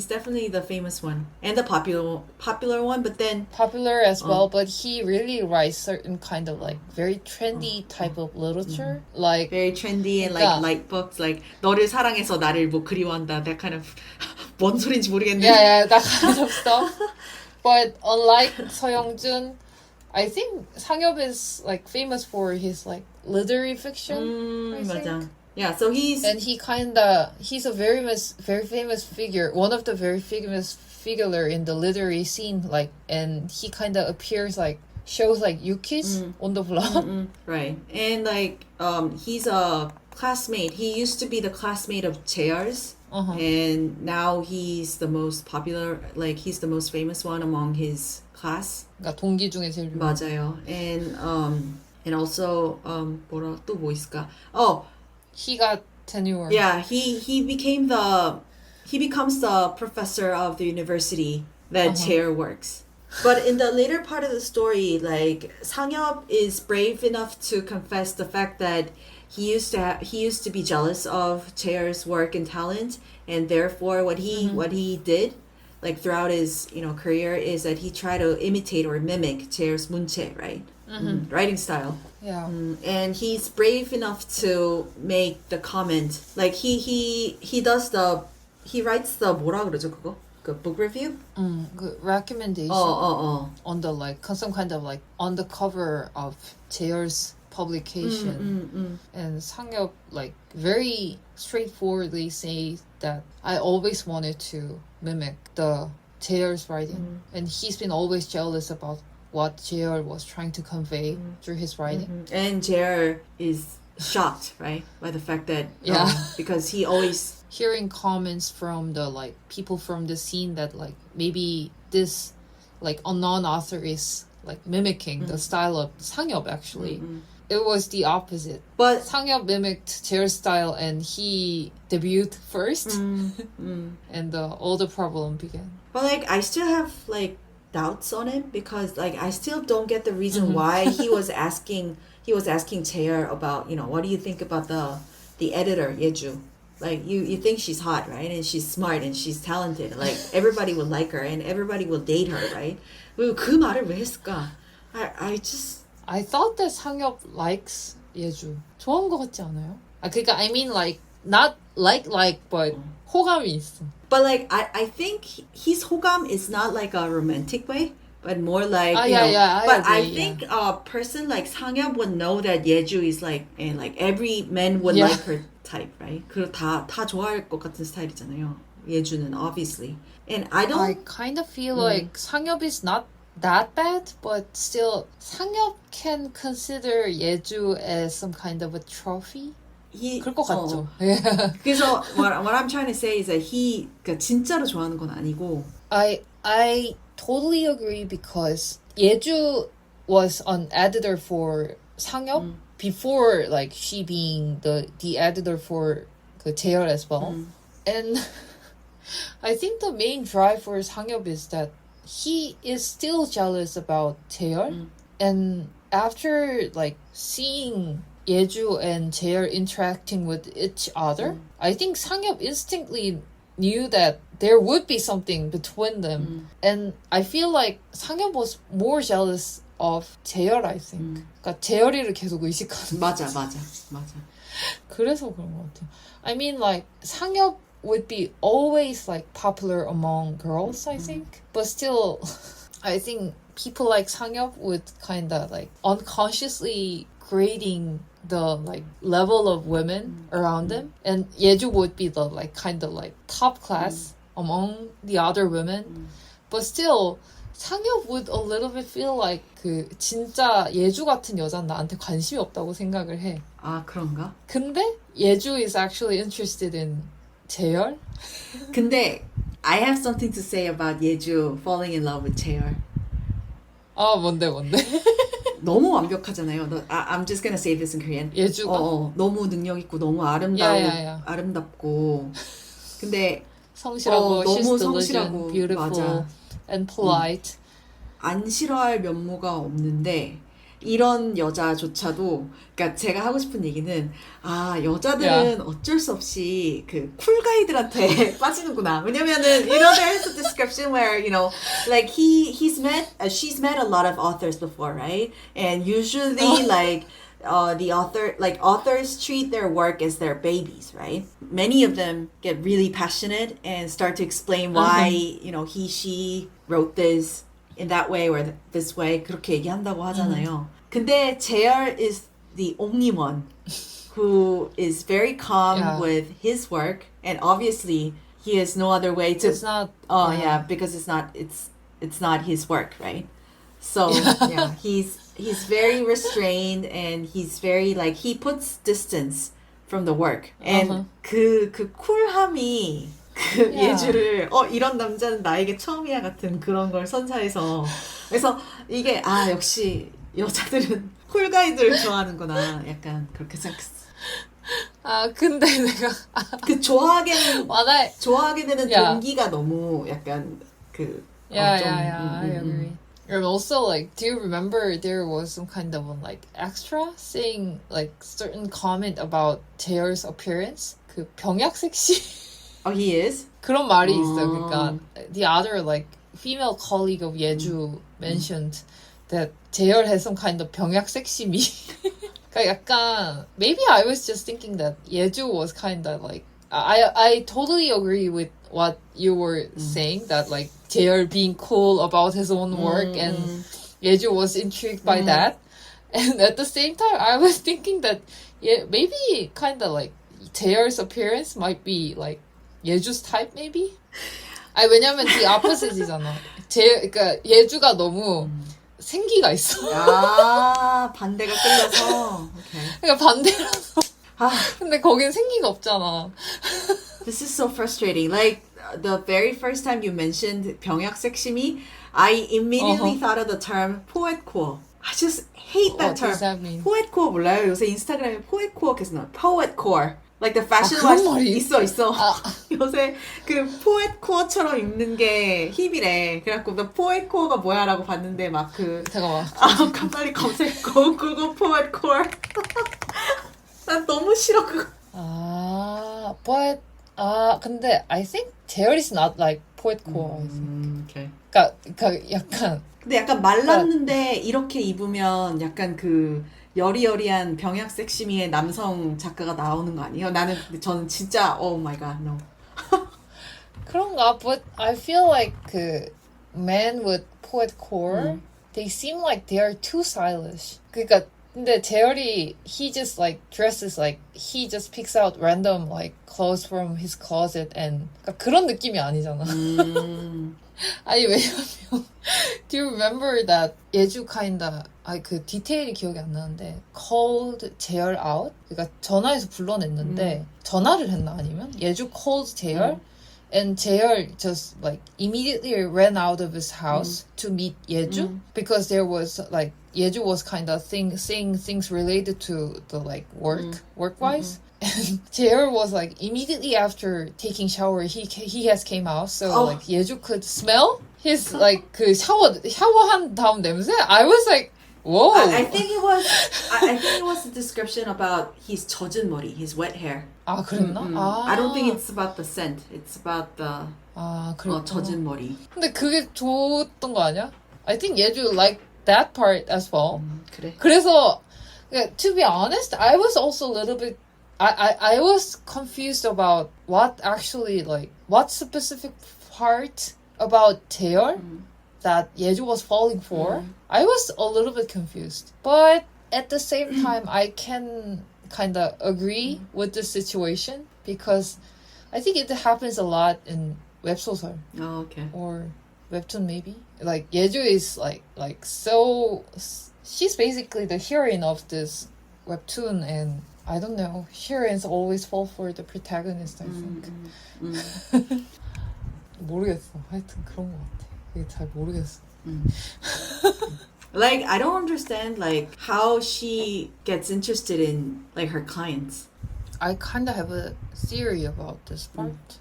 definitely the famous one and the popular one. But then popular as well, but he really writes certain kind of like very trendy type of literature, like very trendy and like light books, like 너를 사랑해서 나를 뭐 그리워한다. That kind of 뭔 소린지 모르겠네. Yeah, that kind of stuff. But unlike 서영준, I think 상엽 is like famous for his like literary fiction. I think. 맞아. Yeah, so he's a very famous figure, one of the very famous figure in the literary scene. Like, and he kind of appears like shows like Yukis on the vlog. Right, and like he's a classmate. He used to be the classmate of JR's. And now he's the most popular, like he's the most famous one among his class. 그러니까 동기 중에 제일 유명. 맞아요. And also 뭐라 또 뭐 있을까? Oh, he got tenure. Yeah, he becomes the professor of the university that chair works. But in the later part of the story, like 상엽 is brave enough to confess the fact that he used to be jealous of Chair's work and talent, and therefore what he did, like throughout his career, is that he tried to imitate or mimic Chair's 문체, right? Writing style. Yeah. And he's brave enough to make the comment. Like he writes the 뭐라 그러죠 그거? 그 book review? 그 recommendation. On the like some kind of like on the cover of Chair's publication. And 상엽 like very straightforwardly say that I always wanted to mimic the Chair's writing, and he's been always jealous about what JR was trying to convey through his writing. And JR is shocked, right, by the fact that because he always hearing comments from the like people from the scene that like maybe this like unknown author is like mimicking the style of 상엽 actually. It was the opposite. But 상엽 mimicked JR's style and he debuted first, and all the problem began. But like I still have like doubts on it because like I still don't get the reason why he was asking JR about what do you think about the editor Yeju. Like you think she's hot, right? And she's smart and she's talented. Like everybody will like her and everybody will date her, right? 그 말을 왜 했을까? I thought that 상엽 likes 예주. 좋아하는 것 같지 않아요? 그러니까 I mean like not like but 호감이 있어. But like I think his 호감 is not like a romantic way, but more like I think a person like 상엽 would know that 예주 is like and like every man would like her type, right? 그리고 다 좋아할 것 같은 스타일이잖아요. 예주는 obviously. And I kind of feel like 상엽 is not that bad, but still 상엽 can consider 예주 as some kind of a trophy. 그럴 것 같죠. 그래서 what I'm trying to say is that he 진짜로 좋아하는 건 아니고. I totally agree because 예주 was an editor for 상엽 before like she being the editor for 그 JR as well. And I think the main drive for 상엽 is that he is still jealous about JR. And after like seeing 예주 and JR interacting with each other, I think 상엽 instinctively knew that there would be something between them. And I feel like 상엽 was more jealous of JR, I think. 그러니까 JR이를 계속 의식하는 맞아. 그래서 그런 것 같아요. I mean like 상엽 would be always like popular among girls, I think. But still, I think people like 상엽 would kind of like unconsciously grading the like level of women around him, and Yeju would be the like kind of like top class among the other women, but still 상엽 would a little bit feel like 그 진짜 예주 같은 여자는 나한테 관심이 없다고 생각을 해. 아 그런가? 근데 예주 is actually interested in 재열. 근데 I have something to say about 예주 falling in love with 재열. 아 뭔데? 너무 완벽하잖아요. I'm just gonna say this in Korean. 예주가 너무 능력 있고 너무 아름답고. 근데 성실하고 너무 she's 성실하고 diligent, beautiful, 맞아. and polite. 안 싫어할 면모가 없는데 이런 여자조차도 그러니까 제가 하고 싶은 얘기는 여자들은 어쩔 수 없이 그 쿨가이들한테 빠지는구나. 왜냐면은 there's a description where like she's met a lot of authors before, right? And usually like the authors treat their work as their babies, right? Many of them get really passionate and start to explain why she wrote this in that way or this way 그렇게 얘기한다고 하잖아요. 근데 재열 is the only one who is very calm with his work, and obviously he has no other way to. It's not. Because it's not his work, right? So he's very restrained, and he's very like he puts distance from the work, and 그 쿨함이. 예주를 이런 남자는 나에게 처음이야 같은 그런 걸 선사해서 그래서 이게 역시 여자들은 쿨가이들을 좋아하는구나 약간 그렇게 생각했어. 근데 내가 그 좋아하게 되는 동기가 너무 약간 그 I agree. And also, like, do you remember there was some kind of like extra saying like certain comment about Taeyeol's appearance? 그 병약 섹시. Oh, he is? 그런 말이 있어. 그러니까 the other like female colleague of Yeju mentioned that Taeyeol has some kind of 병약 섹시미. 그러니까 약간 maybe I was just thinking that Yeju was kind of like I totally agree with what you were saying that like Taeyeol being cool about his own work and Yeju was intrigued by that. And at the same time I was thinking that maybe kind of like Taeyeol's appearance might be like 예주's type maybe? 왜냐면 the opposite이잖아. 그러니까 예주가 너무 생기가 있어. 반대가 끌려서. Okay. 그러니까 반대라서. 근데 거긴 생기가 없잖아. This is so frustrating. Like the very first time you mentioned 병약 섹시미, I immediately thought of the term poetcore. I just hate that term. What does that mean? poetcore 몰라요? 요새 인스타그램에 poetcore 계속 나와요. poetcore. Like the fashion 그런 말이 있어. 요새 그 포엣코어처럼 입는 게 힙이래. 그래갖고 나 포엣코어가 뭐야라고 봤는데 막 잠깐만. 빨리 검색고 그거 포엣코어. 난 너무 싫어 그거. 근데 I think Taeyeol is not like poetcore. Okay. 그러니까 약간. 근데 약간 말랐는데 이렇게 입으면 약간 그 여리여리한 병약 섹시미의 남성 작가가 나오는 거 아니에요? 저는 진짜 oh my god no. 그런가? But I feel like 그 men with poetcore they seem like they are too stylish. 그러니까 근데 재열이 he just like dresses like he just picks out random like clothes from his closet and 그러니까 그런 느낌이 아니잖아. 아니 왜냐면 do you remember that 예주 kinda 그 디테일이 기억이 안 나는데 called 재열 out 그러니까 전화해서 불러냈는데 전화를 했나 아니면 예주 called 재열 and 재열 just like immediately ran out of his house to meet 예주 because there was like 예주 was kind of saying things related to the like work wise. And Taeyeol was like immediately after taking shower he has came out so like 예주 could smell his like 그 샤워한 다음 냄새. I was like whoa. I think it was a description about his 젖은 머리, his wet hair. 그랬나? I don't think it's about the scent. It's about the 젖은 머리. 근데 그게 좋았던 거 아니야? I think 예주 like that part as well. 그래. 그래서 to be honest, I was also a little bit I was confused about what actually like what specific part about Taeyeol that Yeju was falling for. I was a little bit confused, but at the same time, I can kind of agree with the situation because I think it happens a lot in webso설. Oh, okay. Or webtoon maybe. Like Yeju is like so. She's basically the heroine of this webtoon, and I don't know. Heroines always fall for the protagonist. I think. 모르겠어. 하여튼 그런 것 같아. 이게 잘 모르겠어. Like, I don't understand, like, how she gets interested in, like, her clients. I kind of have a theory about this part.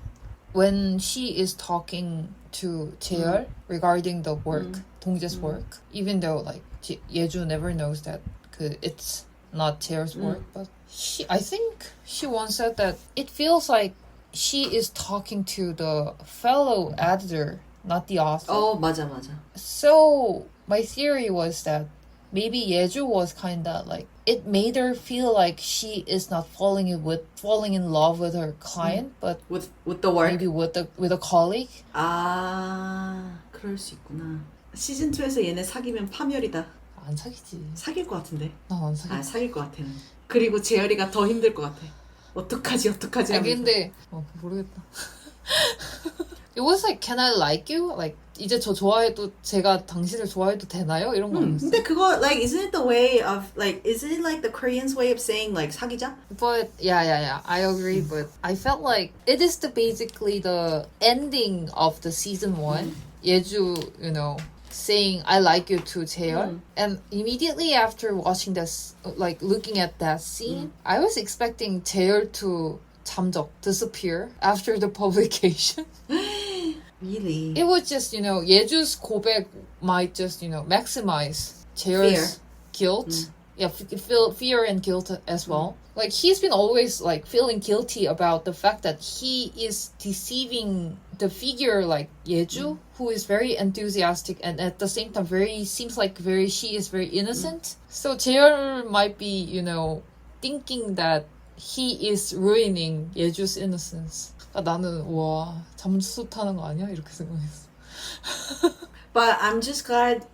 When she is talking to Jaeol regarding the work, 동재's work, even though, like, Yeju never knows that it's not Jaeol's work, but I think she once said that it feels like she is talking to the fellow editor, not the author. Oh, 맞아. So my theory was that maybe Yeju was kind of like it made her feel like she is not falling in love with her client, but with the work. maybe with a colleague. 아, 그럴 수 있구나. 시즌 2에서 얘네 사귀면 파멸이다. 안 사귀지. 사귈 것 같은데. 난 안 사귀. 아, 사귈 것 같아. 그리고 재열이가 더 힘들 것 같아. 어떡하지 아, 하면서. 근데 모르겠다. It was like, can I like you? Like 이제 저 좋아해도 제가 당신을 좋아해도 되나요? 이런 거 아니었어? 근데 그거 like isn't it the way of like isn't it like the Koreans way of saying like 사귀자? But yeah, I agree. But I felt like it is basically the ending of the season 1. Yeju, saying I like you to Jaeol, and immediately after watching this, like looking at that scene, I was expecting Jaeol to 잠적, disappear after the publication. Really? It was just, Yeju's 고백 might just, maximize Jaeol's guilt. Yeah, fear and guilt as well. Like, he's been always, like, feeling guilty about the fact that he is deceiving the figure like Yeju, who is very enthusiastic and at the same time she is very innocent. So Jaeol might be, thinking that he is ruining Yeju's innocence. 나는 와 잠수 타는 거 아니야? 이렇게 생각했어. But I'm just glad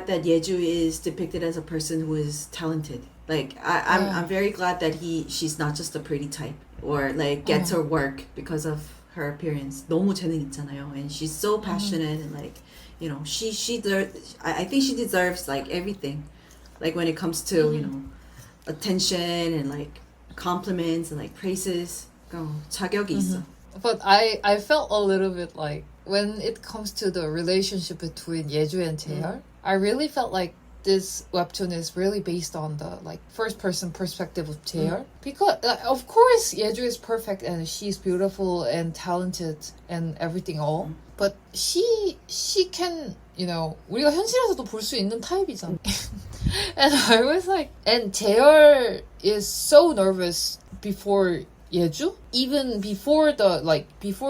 that Yeju is depicted as a person who is talented. Like I'm very glad that she's not just a pretty type or like gets her work because of her appearance. 너무 재능 있잖아요, and she's so passionate and like I think she deserves like everything, like when it comes to attention and like compliments and like praises. 자격이 있어. But I felt a little bit like when it comes to the relationship between Yeju and Jaeol, I really felt like this webtoon is really based on the like first person perspective of Jaeol. Because of course Yeju is perfect and she's beautiful and talented and everything all. But she can, 우리가 현실에서도 볼 수 있는 타입이잖아. And I was like, and Jaeol is so nervous before Yeju, even before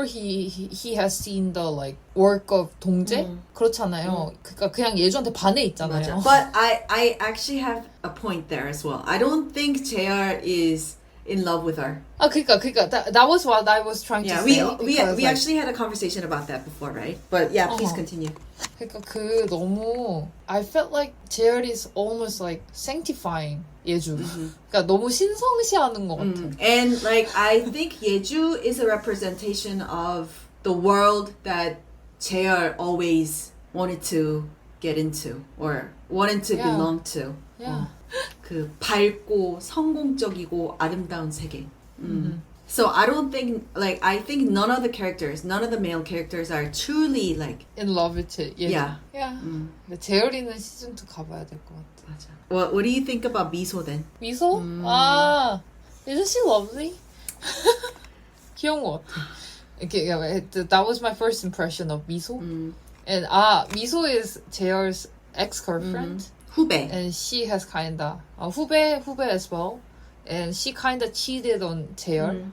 he has seen the like work of 동재 그렇잖아요. 그러니까 그냥 예주한테 반해 있잖아요. 맞아. But I actually have a point there as well. I don't think JR is in love with her. 그러니까 that was what I was trying to say. We actually had a conversation about that before, right? But yeah, please continue. 그러니까 너무 I felt like JR is almost like sanctifying 예주. 그러니까 너무 신성시하는 것 같아. And like I think Yeju is a representation of the world that JR always wanted to get into or wanted to belong to. Yeah. 그 밝고 성공적이고 아름다운 세계. So I don't think I think none of the male characters are truly like in love with 예주. Yeah. 근데 재열이는 시즌 2 가봐야 될 것 같아. 맞아. What do you think about 미소 then? 미소? Isn't she lovely? 귀여운 것 같아. That was my first impression of 미소. And 미소 is 재열's ex-girlfriend. 후배. And she has kinda 후배 as well. And she kinda cheated on 재열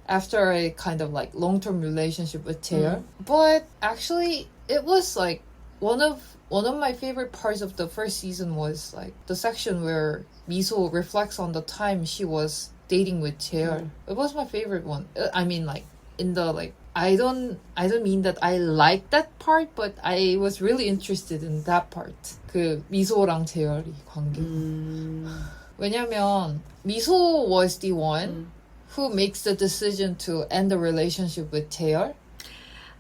after a kind of like long-term relationship with 재열. But actually, it was like one of my favorite parts of the first season was like the section where 미소 reflects on the time she was dating with 재열. It was my favorite one. I mean, like in the like I don't mean that I like that part, but I was really interested in that part. 그 미소랑 재열이 관계. 왜냐면 미소 was the one who makes the decision to end the relationship with 재열.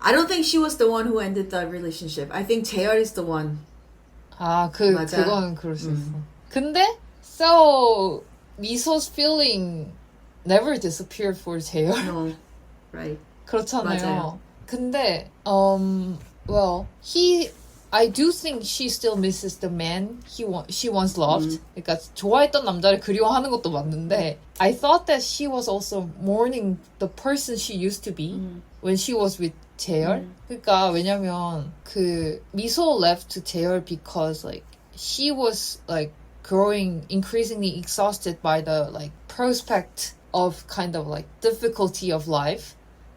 I don't think she was the one who ended the relationship. I think 재열 is the one. 아, 맞아. 그건 그럴 수 있어. 근데 so 미소's feeling never disappeared for 재열. No, right. 그렇잖아요. 맞아요. 근데 well, I do think she still misses the man she once loved. 그러니까 좋아했던 남자를 그리워하는 것도 맞는데 I thought that she was also mourning the person she used to be when she was with 재열. 그러니까 왜냐면 그 미소 left to 재열 because like she was like growing increasingly exhausted by the like prospect of kind of like difficulty of life.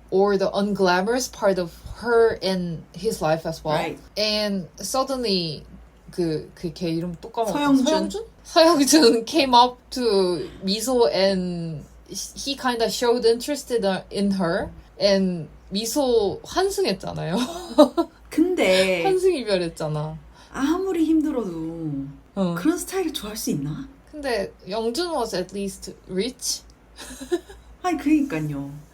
Or the unglamorous part of her and his life as well. Right. And suddenly 걔 이름 또 까먹었다. 서영준? 서영준 came up to 미소 and he kind of showed interest in her. And 미소 환승했잖아요. 근데 환승 이별했잖아. 아무리 힘들어도 그런 스타일을 좋아할 수 있나? 근데 영준 was at least rich. 아니 그러니까요.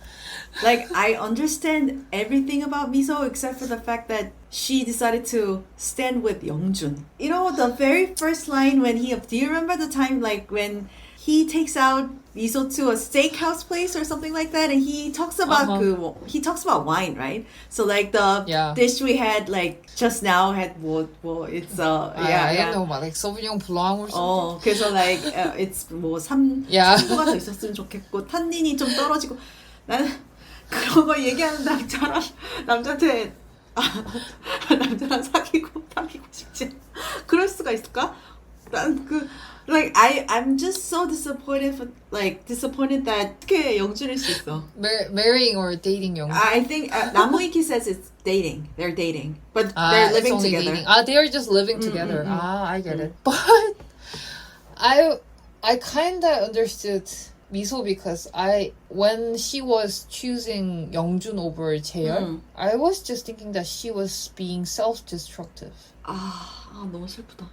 Like, I understand everything about Miso except for the fact that she decided to stand with Yeongjun. You know, the very first line when do you remember the time, like, when he takes out Miso to a steakhouse place or something like that, and he talks about he talks about wine, right? So, like, the dish we had, like, just now had it's I don't know, like Sauvignon Blanc or something. 그래서 like it's 친구가 더 있었으면 좋겠고 탄닌이 좀 떨어지고 나는 그런 거 얘기하는 남자한테 남자랑 사귀고 싶지. 그럴 수가 있을까? 난 like I'm just so disappointed that 어떻게 영준일 수 있어. Marrying or dating 영준? I think 나무위키 says it's dating. They're dating, but they're living together. Dating. They are just living together. I get it. But I kind of understood 미소 because when she was choosing 영준 over 재열, I was just thinking that she was being self-destructive. 너무 슬프다.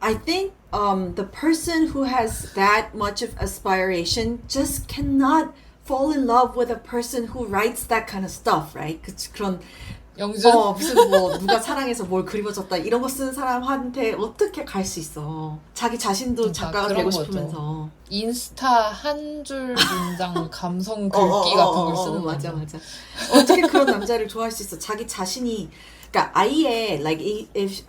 I think the person who has that much of aspiration just cannot fall in love with a person who writes that kind of stuff, right? 그런 영준? 무슨 누가 사랑해서 뭘 그리워졌다 이런 거 쓰는 사람한테 어떻게 갈 수 있어? 자기 자신도 작가가 되고 싶으면서. 인스타 한 줄 문장 감성 글귀 같은 걸 쓰는 맞아. 어떻게 그런 남자를 좋아할 수 있어? 자기 자신이 그러니까 아예 like if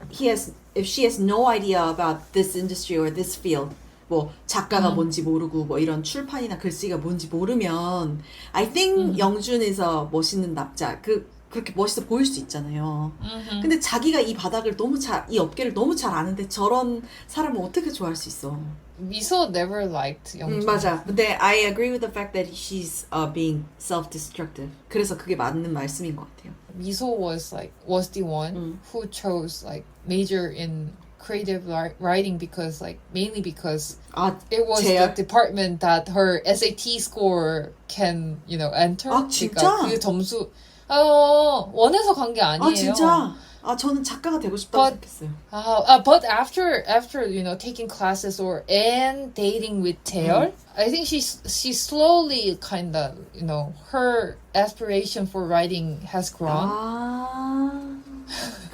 she has no idea about this industry or this field. 뭐 작가가 뭔지 모르고 뭐 이런 출판이나 글쓰기가 뭔지 모르면 I think 영준에서 멋있는 남자 그렇게 멋있어 보일 수 있잖아요. 근데 자기가 이 바닥을 이 업계를 너무 잘 아는데 저런 사람을 어떻게 좋아할 수 있어? 미소 never liked 영준. 맞아. 근데 I agree with the fact that she's being self-destructive. 그래서 그게 맞는 말씀인 것 같아요. 미소 was the one who chose like major in creative writing because mainly because it was the department that her SAT score can enter. 진짜? 그러니까 그 점수 원해서 간 게 아니에요. 진짜? 저는 작가가 되고 싶다고 생각했어요. But after taking classes and dating with 재열, I think she slowly kind of her aspiration for writing has grown.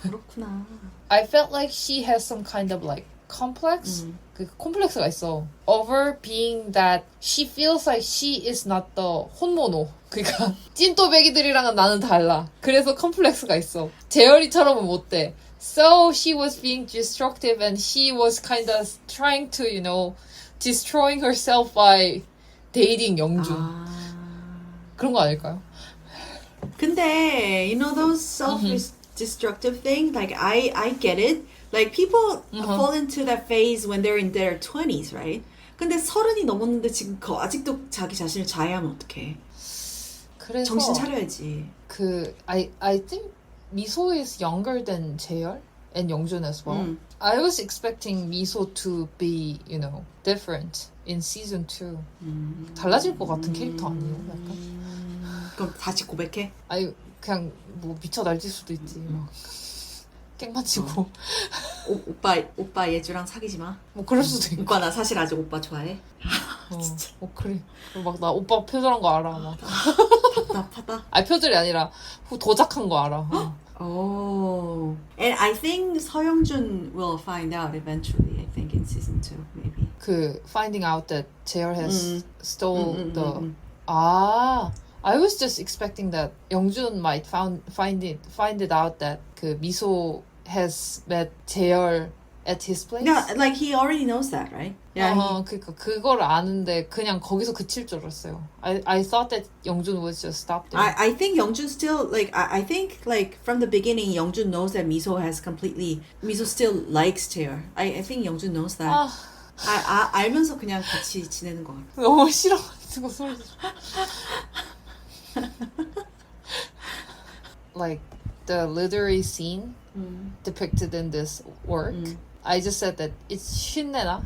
그렇구나. I felt like she has some kind of like complex. 그 콤플렉스가 있어. Over being that she feels like she is not the 혼모노. 그러니까 찐또배기들이랑은 나는 달라. 그래서 컴플렉스가 있어. 재열이처럼은 못 돼. So she was being destructive and she was kind of trying to, destroying herself by dating 영준. 그런 거 아닐까요? 근데 those self-destructive thing, like I get it. Like people fall into that phase when they're in their 20s, right? 근데 30이 넘었는데 지금 아직도 자기 자신을 자해하면 어떡해? 그래서 정신 차려야지. I think 미소 is younger than 재열 and 영준 as well. I was expecting 미소 to be, different in season 2. 달라질 것 같은 캐릭터 아니에요? 약간? 그럼 다시 고백해? 아니 그냥 뭐 미쳐 날뛸 수도 있지. 막 깽만 치고 오빠 예주랑 사귀지 마. 뭐 그럴 수도 있고. 오빠 나 사실 아직 오빠 좋아해. 그래. 막 나 오빠 표절한 거 알아. 막. 답답하다. 아니 표절이 아니라 도작한 거 알아. Oh. And I think 서영준 will find out eventually. I think in season 2 maybe. 그 finding out that JR has stole the I was just expecting that 영준 might find it out that 그 미소 has met JR at his place. Yeah, like he already knows that, right? Yeah. 그러니까 그걸 아는데 그냥 거기서 그칠 줄 알았어요. I thought that 영준 would just stop there. I think Youngjun still like I think like from the beginning Youngjun knows that Miso still likes Taeyeol. I think Youngjun knows that. 알면서 그냥 같이 지내는 거 같아. 너무 싫어가지고 소리. Like the literary scene depicted in this work, I just said that it's 신내나.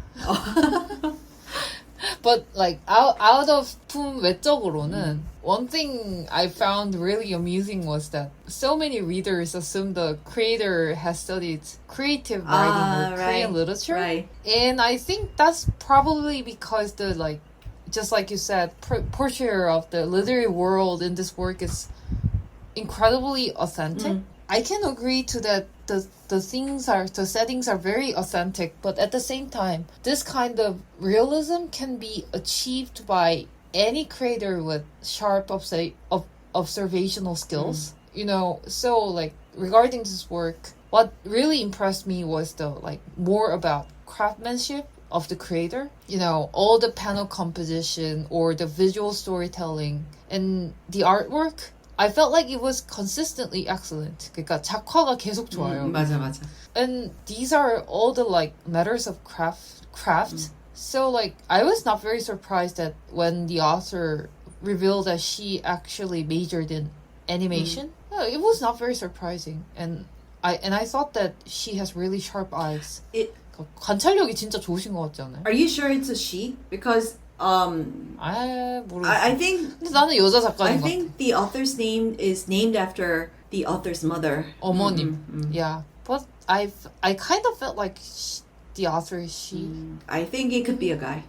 But like out of 품 외적으로는 one thing I found really amusing was that so many readers assume the creator has studied creative writing or Korean literature, right. and I think that's probably because the like, just like you said, portrayal of the literary world in this work is incredibly authentic. I can agree to that. The settings are very authentic, but at the same time, this kind of realism can be achieved by any creator with sharp observational skills. You know, so like regarding this work, what really impressed me was the like more about craftsmanship of the creator. You know, all the panel composition or the visual storytelling and the artwork. I felt like it was consistently excellent. 그러니까 작화가 계속 좋아요. 맞아. And these are all the like matters of craft. So like I was not very surprised that when the author revealed that she actually majored in animation. It was not very surprising. And I thought that she has really sharp eyes. 관찰력이 진짜 좋으신 것 같지 않아요? Are you sure it's a she? Because 모르겠어. I think 근데 나는 여자 작가인 I 것 같아. think the author's name is named after the author's mother. 어머님. Yeah. But I kind of felt like the author is she. I think it could be a guy.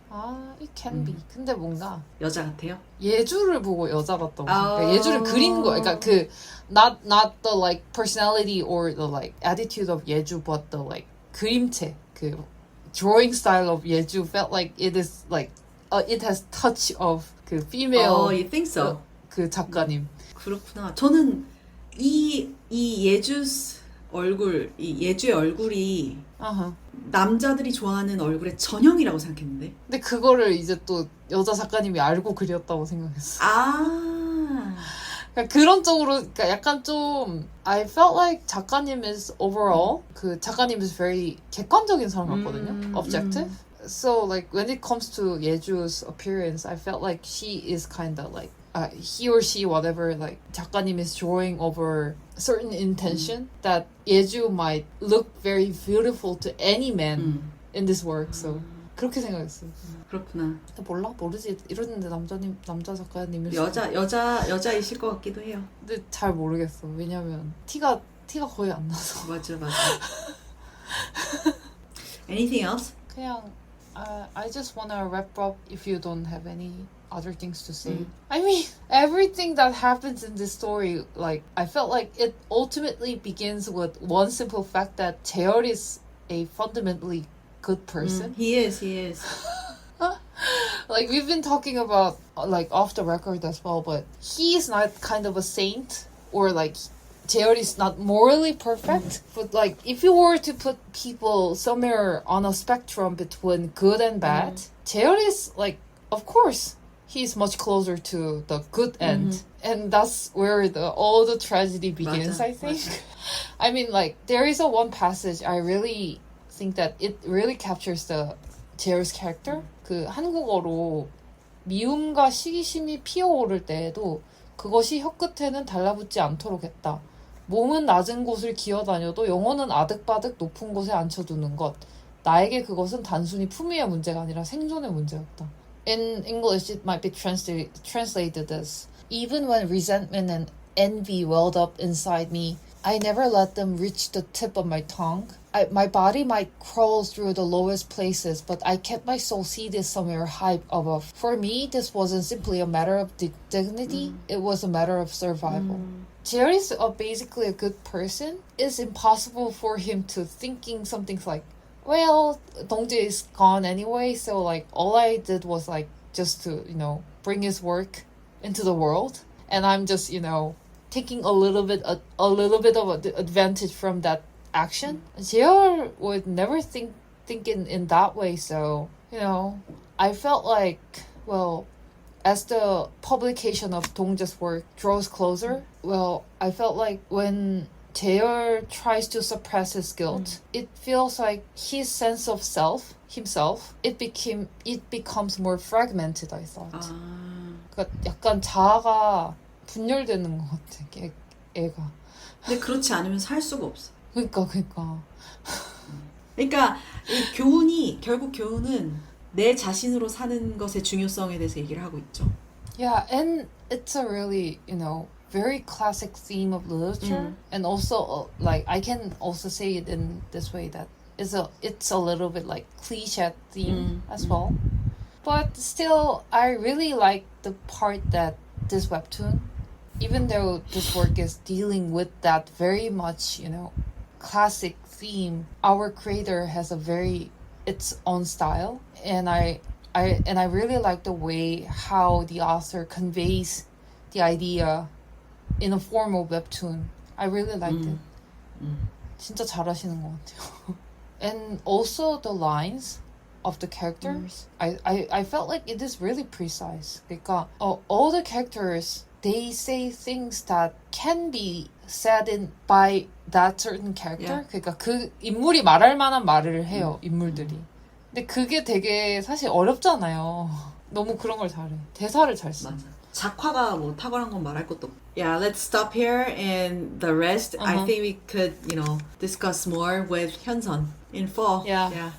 It can be. 근데 뭔가 여자 같아요? 예주를 보고 여자 같다고 생각해. 예주를 그린 거. 그러니까 그 not the like personality or the like attitude of 예주, but the like 그림체, 그 drawing style of 예주 felt like it is like it has touch of 그 female. Oh, you think so? 그 작가님. 그렇구나. 저는 이 예주의 얼굴이 남자들이 좋아하는 얼굴의 전형이라고 생각했는데. 근데 그거를 이제 또 여자 작가님이 알고 그렸다고 생각했어. 그러니까 그런 쪽으로, 그러니까 약간 좀 I felt like 작가님 is overall 그 작가님 is very 객관적인 사람 같거든요. Objective. So like when it comes to 예주's appearance, I felt like she is kind of like he or she whatever like 작가님 is drawing over certain intention that 예주 might look very beautiful to any man in this work. So 그렇게 생각했어요. 그렇구나. 모르지. 이러는데 남자 작가님일 여자이실 것 같기도 해요. 근데 잘 모르겠어. 왜냐면 티가 거의 안 나서. 맞아. Anything else? 그냥 I just wanna wrap up if you don't have any other things to say. I mean, everything that happens in this story, like I felt like it ultimately begins with one simple fact that Taeyeol is a fundamentally good person. He is. Like we've been talking about like off the record as well, but he is not kind of a saint or like Taeyeol is not morally perfect. But like if you were to put people somewhere on a spectrum between good and bad, Taeyeol is like, of course, he's much closer to the good end. And that's where all the tragedy begins, I think. I mean, like there is one passage I really think that it really captures the Taeyeol's character. 그 한국어로 미움과 시기심이 피어오를 때에도 그것이 혀끝에는 달라붙지 않도록 했다. 몸은 낮은 곳을 기어다녀도 영혼은 아득바득 높은 곳에 앉혀두는 것. 나에게 그것은 단순히 품위의 문제가 아니라 생존의 문제였다. In English, it might be translated as, even when resentment and envy welled up inside me, I never let them reach the tip of my tongue. My body might crawl through the lowest places, but I kept my soul seated somewhere high above. For me, this wasn't simply a matter of dignity, it was a matter of survival. Jerry's basically a good person. It's impossible for him to thinking something like, well, Dongjae is gone anyway, so like all I did was like just to, bring his work into the world, and I'm just, taking a little bit of advantage from that action. Jeol would never think in that way, so I felt like, well, as the publication of Dongjae's work draws closer, well, I felt like when Jeol tries to suppress his guilt, it feels like his sense of himself, it becomes more fragmented, I thought. 그러니까 약간 자아가 분열되는 것 같아, 애가. 근데 그렇지 않으면 살 수가 없어. 그러니까. 그러니까 결국 교훈은 내 자신으로 사는 것의 중요성에 대해서 얘기를 하고 있죠. Yeah, and it's a really, very classic theme of literature, and also like I can also say it in this way that it's a little bit like cliche theme as well. But still, I really like the part that this webtoon, even though this work is dealing with that very much, classic theme, our creator has its own style, and I really like the way how the author conveys the idea in a form of webtoon. I really liked it. 진짜 잘하시는 것 같아요. And also the lines of the characters, I felt like it is really precise. 그러니까 all the characters, they say things that can be said by that certain character. Yeah. 그러니까 그 인물이 말할 만한 말을 해요, 인물들이. 근데 그게 되게 사실 어렵잖아요. 너무 그런 걸 잘해. 대사를 잘 써. 맞아. 작화가 뭐 탁월한 건 말할 것도 없고. Yeah, let's stop here, and the rest I think we could, discuss more with Hyunsun in fall. Yeah.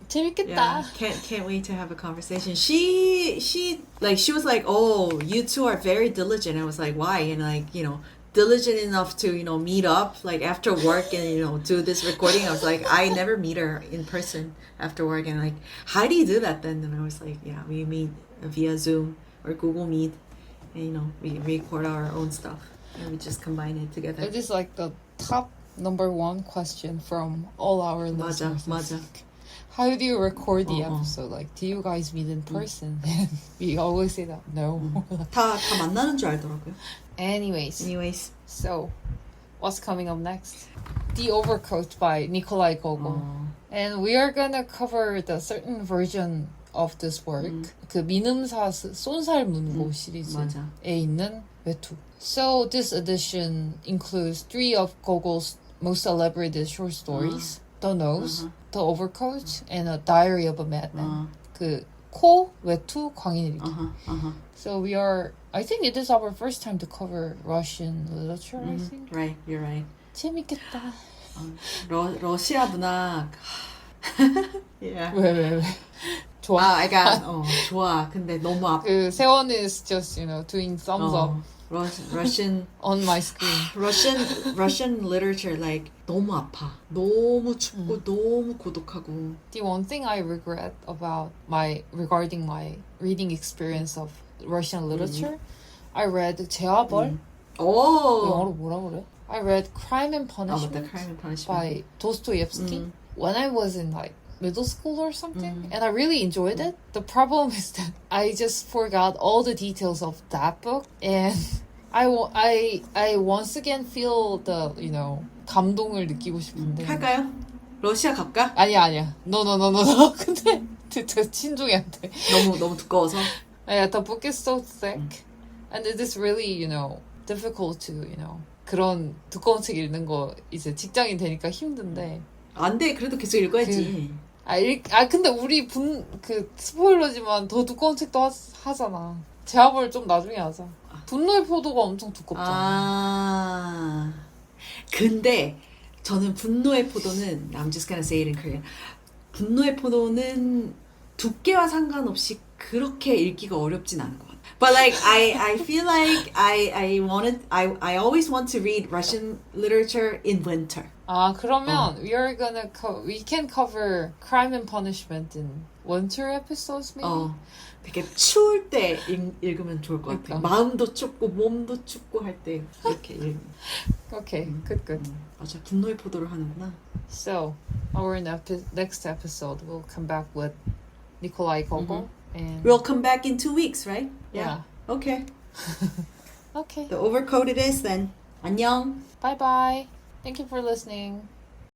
재밌겠다. Yeah, can't wait to have a conversation. She was like, oh, you two are very diligent. I was like, why? And like, diligent enough to, meet up like after work and, do this recording. I was like, I never meet her in person after work. And like, how do you do that then? And I was like, yeah, we meet via Zoom or Google Meet. And, we record our own stuff and we just combine it together. It is like the top number one question from all our listeners. 맞아. How do you record the episode? Like, do you guys meet in person? We always say that. No. 다 만나는 줄 알더라고요. Anyways. So, what's coming up next? The Overcoat by Nikolai Gogol. And we are gonna cover the certain version of this work. 그 민음사 쏜살 문고 시리즈에 있는 외투. So, this edition includes 3 of Gogol's most celebrated short stories. The Nose, The Overcoat, and A Diary of a Madman. 그 코, 외투, 광인일기. So I think it is our first time to cover Russian literature, I think. Right, you're right. 재밌겠다. 러시아 문학. Yeah. 왜? 좋아. 좋아. 근데 너무 그 세원 is just, doing thumbs up. Russian on my screen. Russian literature like 너무 아파. 너무 춥고 너무 고독하고. The one thing I regret regarding my reading experience of Russian literature, I read 제아벌. 영어로 뭐라 그래? I read Crime and Punishment, Crime and Punishment by Dostoevsky when I was in like middle school or something, and I really enjoyed it. The problem is that I just forgot all the details of that book, and I once again feel the 감동을 느끼고 싶은데. 할까요? 러시아 갈까? 아니야. No. 근데 친종이 안 돼. 너무 두꺼워서. Yeah, the book is so thick, and it is really difficult to 그런 두꺼운 책 읽는 거 이제 직장인 되니까 힘든데. 안 돼. 그래도 계속 읽어야지. 근데 우리 스포일러지만 더 두꺼운 책도 하잖아. 제아벌 좀 나중에 하자. 분노의 포도가 엄청 두껍잖아. 근데 저는 분노의 포도는 I'm just gonna say it in Korean. 분노의 포도는 두께와 상관없이 그렇게 읽기가 어렵진 않은 것 같아. But like I feel like I always want to read Russian literature in winter. 아, 그러면 we can cover Crime and Punishment in winter episodes maybe? 되게 추울 때 읽으면 좋을 것 같아. 그러니까. 마음도 춥고 몸도 춥고 할 때 이렇게 읽으면. Okay, good. 맞아, 분노의 포도를 하는구나. So, our next episode we'll come back with Nikolai Gogol and We'll come back in 2 weeks, right? yeah. Okay. Okay. The overcoat it is then. 안녕. Bye bye. Thank you for listening.